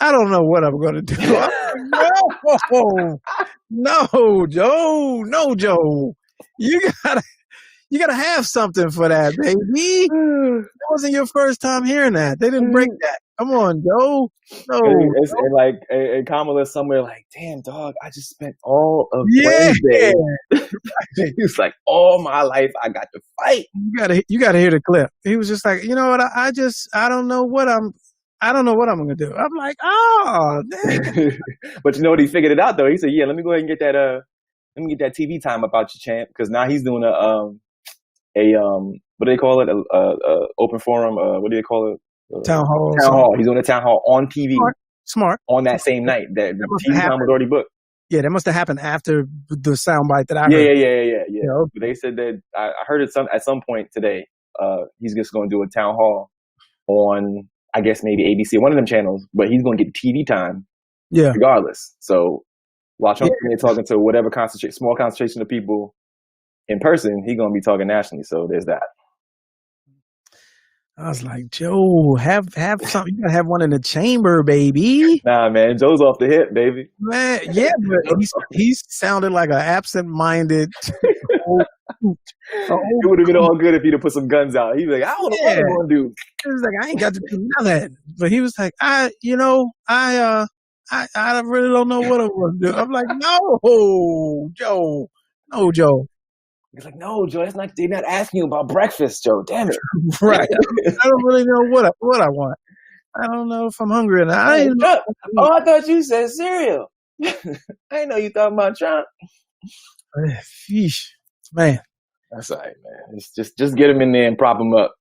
don't know what I'm going to do. No, Joe. No, Joe. You gotta have something for that, baby. That wasn't your first time hearing that. They didn't break that. Come on, Joe. No. And Kamala's somewhere like, damn, dog, I just spent all of Wednesday. He's like, all my life I got to fight. You gotta hear the clip. He was just like, you know what? I don't know what I don't know what I'm gonna do. I'm like, oh, damn. But you know what? He figured it out though. He said, "Yeah, let me go ahead and get that. Let me get that TV time about you, champ." Because now he's doing what do they call it? Open forum. What do they call it? Town hall. Town hall. He's doing a town hall on TV. Smart. On that same night. That the TV time was already booked. Yeah, that must have happened after the soundbite that I heard. Yeah. You know? But they said that I heard it at some point today. He's just going to do a town hall on, I guess maybe ABC, one of them channels, but he's going to get TV time, regardless. So while Trump's talking to whatever small concentration of people in person, he's going to be talking nationally. So there's that. I was like, Joe, have something. You gotta have one in the chamber, baby. Nah, man, Joe's off the hip, baby. Man, yeah, but he sounded like an absent-minded. It would have been all good if he'd have put some guns out. He'd be like, I don't know what I'm gonna do. He was like, I ain't got to do none of that. But he was like, I really don't know what I'm gonna do. I'm like, no, Joe. He's like, no, Joe, they're not asking you about breakfast, Joe. Damn it. Right. I don't really know what I want. I don't know if I'm hungry or not. I thought you said cereal. I didn't know you thought about Trump. Sheesh. Man. That's all right, man. It's just get him in there and prop him up.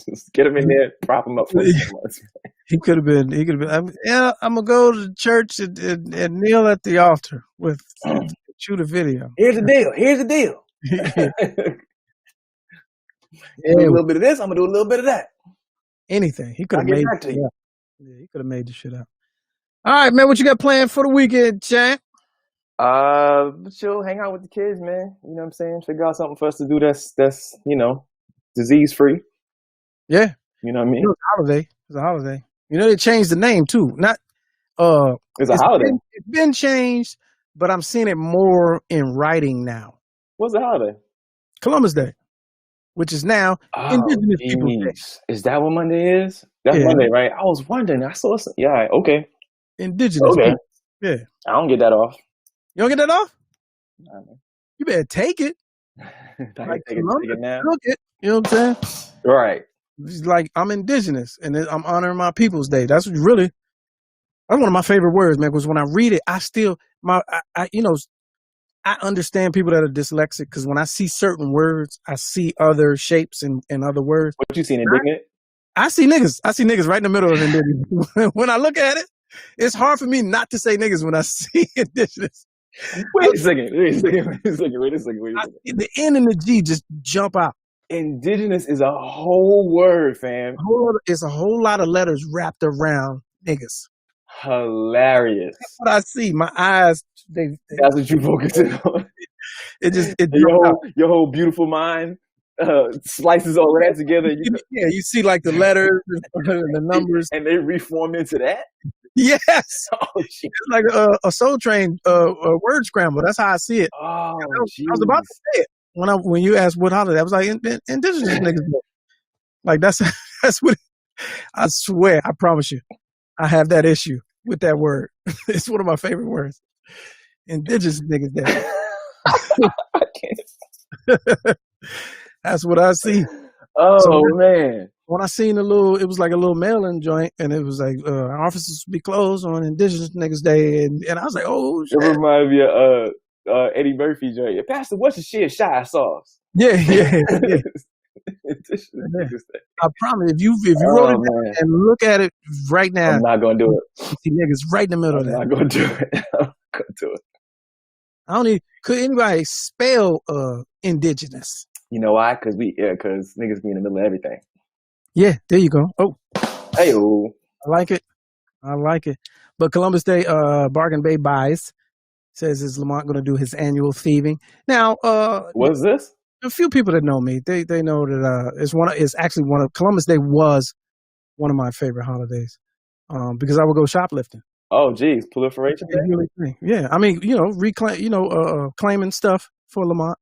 Just get him in there, prop him up for 6 months. He could have been. I'm gonna go to church and kneel at the altar with shoot a video. Here's the deal. Do a little bit of this. I'm gonna do a little bit of that. Anything. He could have made it. Yeah, he could have made the shit up. All right, man. What you got planned for the weekend, champ? Chill, hang out with the kids, man. You know what I'm saying? Figure out something for us to do that's disease free. Yeah. You know what I mean? It's a holiday. You know they changed the name too. It's a holiday. It's been changed, but I'm seeing it more in writing now. What's the holiday? Columbus Day, which is now Indigenous Peoples Day. Is that what Monday is? That's Monday, right? I was wondering. I saw some. Yeah, okay. Indigenous people. Yeah. I don't get that off. You don't get that off? Nah, man. You better take it. Take it now. Look it. You know what I'm saying? Right. It's like I'm indigenous and I'm honoring my People's Day. That's one of my favorite words, man, because when I read it, I understand people that are dyslexic because when I see certain words, I see other shapes and other words. What you seen, indignant? I see niggas. I see niggas right in the middle of indigenous. When I look at it, it's hard for me not to say niggas when I see indigenous. Wait a second. The N and the G just jump out. Indigenous is a whole word, fam. It's a whole lot of letters wrapped around niggas. Hilarious. That's what I see. My eyes. That's what you focusing on. Your whole beautiful mind slices all of that together. You see like the letters and the numbers, and they reform into that. Yes. Oh, it's like a Soul Train word scramble. That's how I see it. Oh, I was about to say it when you asked what holiday. I was like, indigenous niggas. Like that's what. I swear, I promise you, I have that issue with that word. It's one of my favorite words. Indigenous niggas. I can't. That's what I see. Oh, man. When I seen it was like a little mail-in joint, and it was like, our offices be closed on Indigenous Niggas Day, and I was like, oh, shit. It reminds me of Eddie Murphy joint. Pastor, what's the shit shy sauce? Yeah. I promise, if you wrote it down and look at it right now, I'm not gonna do it. You see niggas right in the middle of that. I'm not gonna do it. I'm gonna do it. I don't even. Could anybody spell indigenous? You know why? Because niggas be in the middle of everything. Yeah, there you go. Oh, hey-o. I like it. But Columbus Day, Bargain Bay buys. Says, is Lamont going to do his annual thieving? Now, what's this? A few people that know me, they know that it's actually one of Columbus Day was one of my favorite holidays because I would go shoplifting. Oh, geez, proliferation. Yeah, I mean, claiming stuff for Lamont,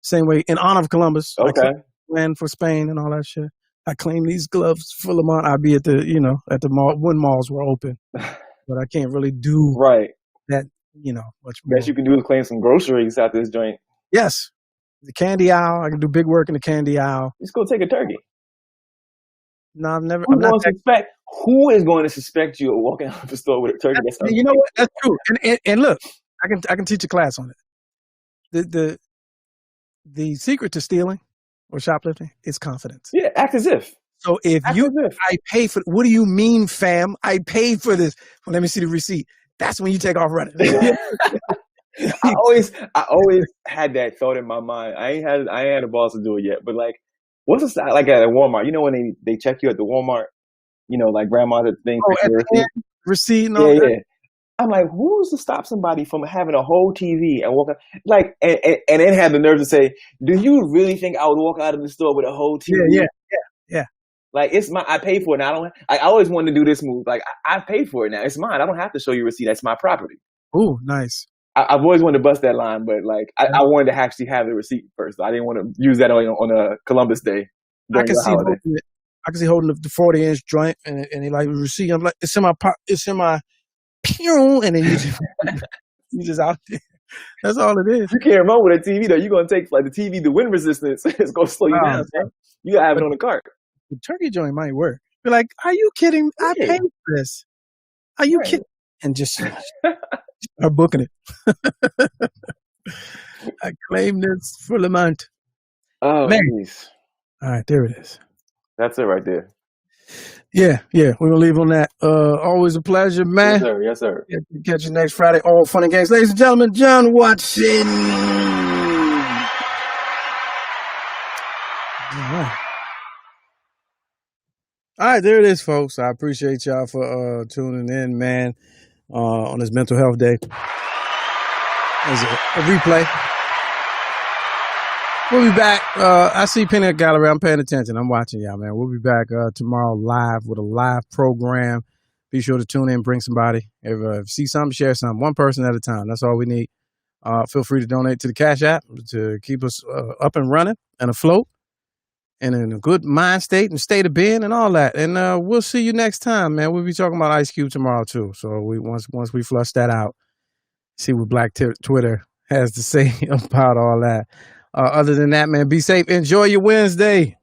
same way in honor of Columbus. Okay, land for Spain and all that shit. I claim these gloves for Lamont. I'd be at the mall when malls were open, but I can't really do that. Much more. Best you can do is claim some groceries out this joint. Yes. The candy aisle. I can do big work in the candy aisle. Just go take a turkey. No, I've never. Who's I'm not. going to suspect? Who is going to suspect you of walking out of the store with a turkey? That's You know what? That's true. And look, I can teach a class on it. The secret to stealing or shoplifting is confidence. Yeah, act as if. So if I pay for, what do you mean, fam? I paid for this. Well, let me see the receipt. That's when you take off running. I always had that thought in my mind. I ain't had a boss to do it yet, but like, what's the style like at a Walmart? You know when they check you at the Walmart, you know, like grandma's thing. Receipt and all that. Yeah. I'm like, who's to stop somebody from having a whole TV and walk out, like, and then have the nerve to say, do you really think I would walk out of the store with a whole TV? Yeah. Like, it's I paid for it. And I always wanted to do this move. Like, I paid for it now. It's mine. I don't have to show you a receipt. That's my property. Ooh, nice. I've always wanted to bust that line, but like, I wanted to actually have the receipt first. I didn't want to use that on a Columbus Day during the holiday. I can see holding the 40-inch joint and he like receipt. I'm like, it's in my pew, and then you just out there. That's all it is. You can't run with a TV though. You're gonna take like the TV, the wind resistance. It's gonna slow you down. Man. You gotta have it on the cart. The turkey joint might work. You're like, are you kidding? I paid for this. Are you kidding? And just start booking it. I claim this for Lamont. Oh, man. Geez. All right, there it is. That's it right there. Yeah. We're gonna leave on that. Always a pleasure, man. Yes, sir. Catch you next Friday. All fun and games. Ladies and gentlemen, John Watson. All right, there it is, folks. I appreciate y'all for tuning in, man, on this Mental Health Day. There's a replay. We'll be back. I see Peanut Gallery. I'm paying attention. I'm watching y'all, man. We'll be back tomorrow live with a live program. Be sure to tune in, bring somebody. If you see something, share something. One person at a time. That's all we need. Feel free to donate to the Cash App to keep us up and running and afloat and in a good mind state and state of being and all that. And we'll see you next time, man. We'll be talking about Ice Cube tomorrow, too. So once we flush that out, see what Black Twitter has to say about all that. Other than that, man, be safe. Enjoy your Wednesday.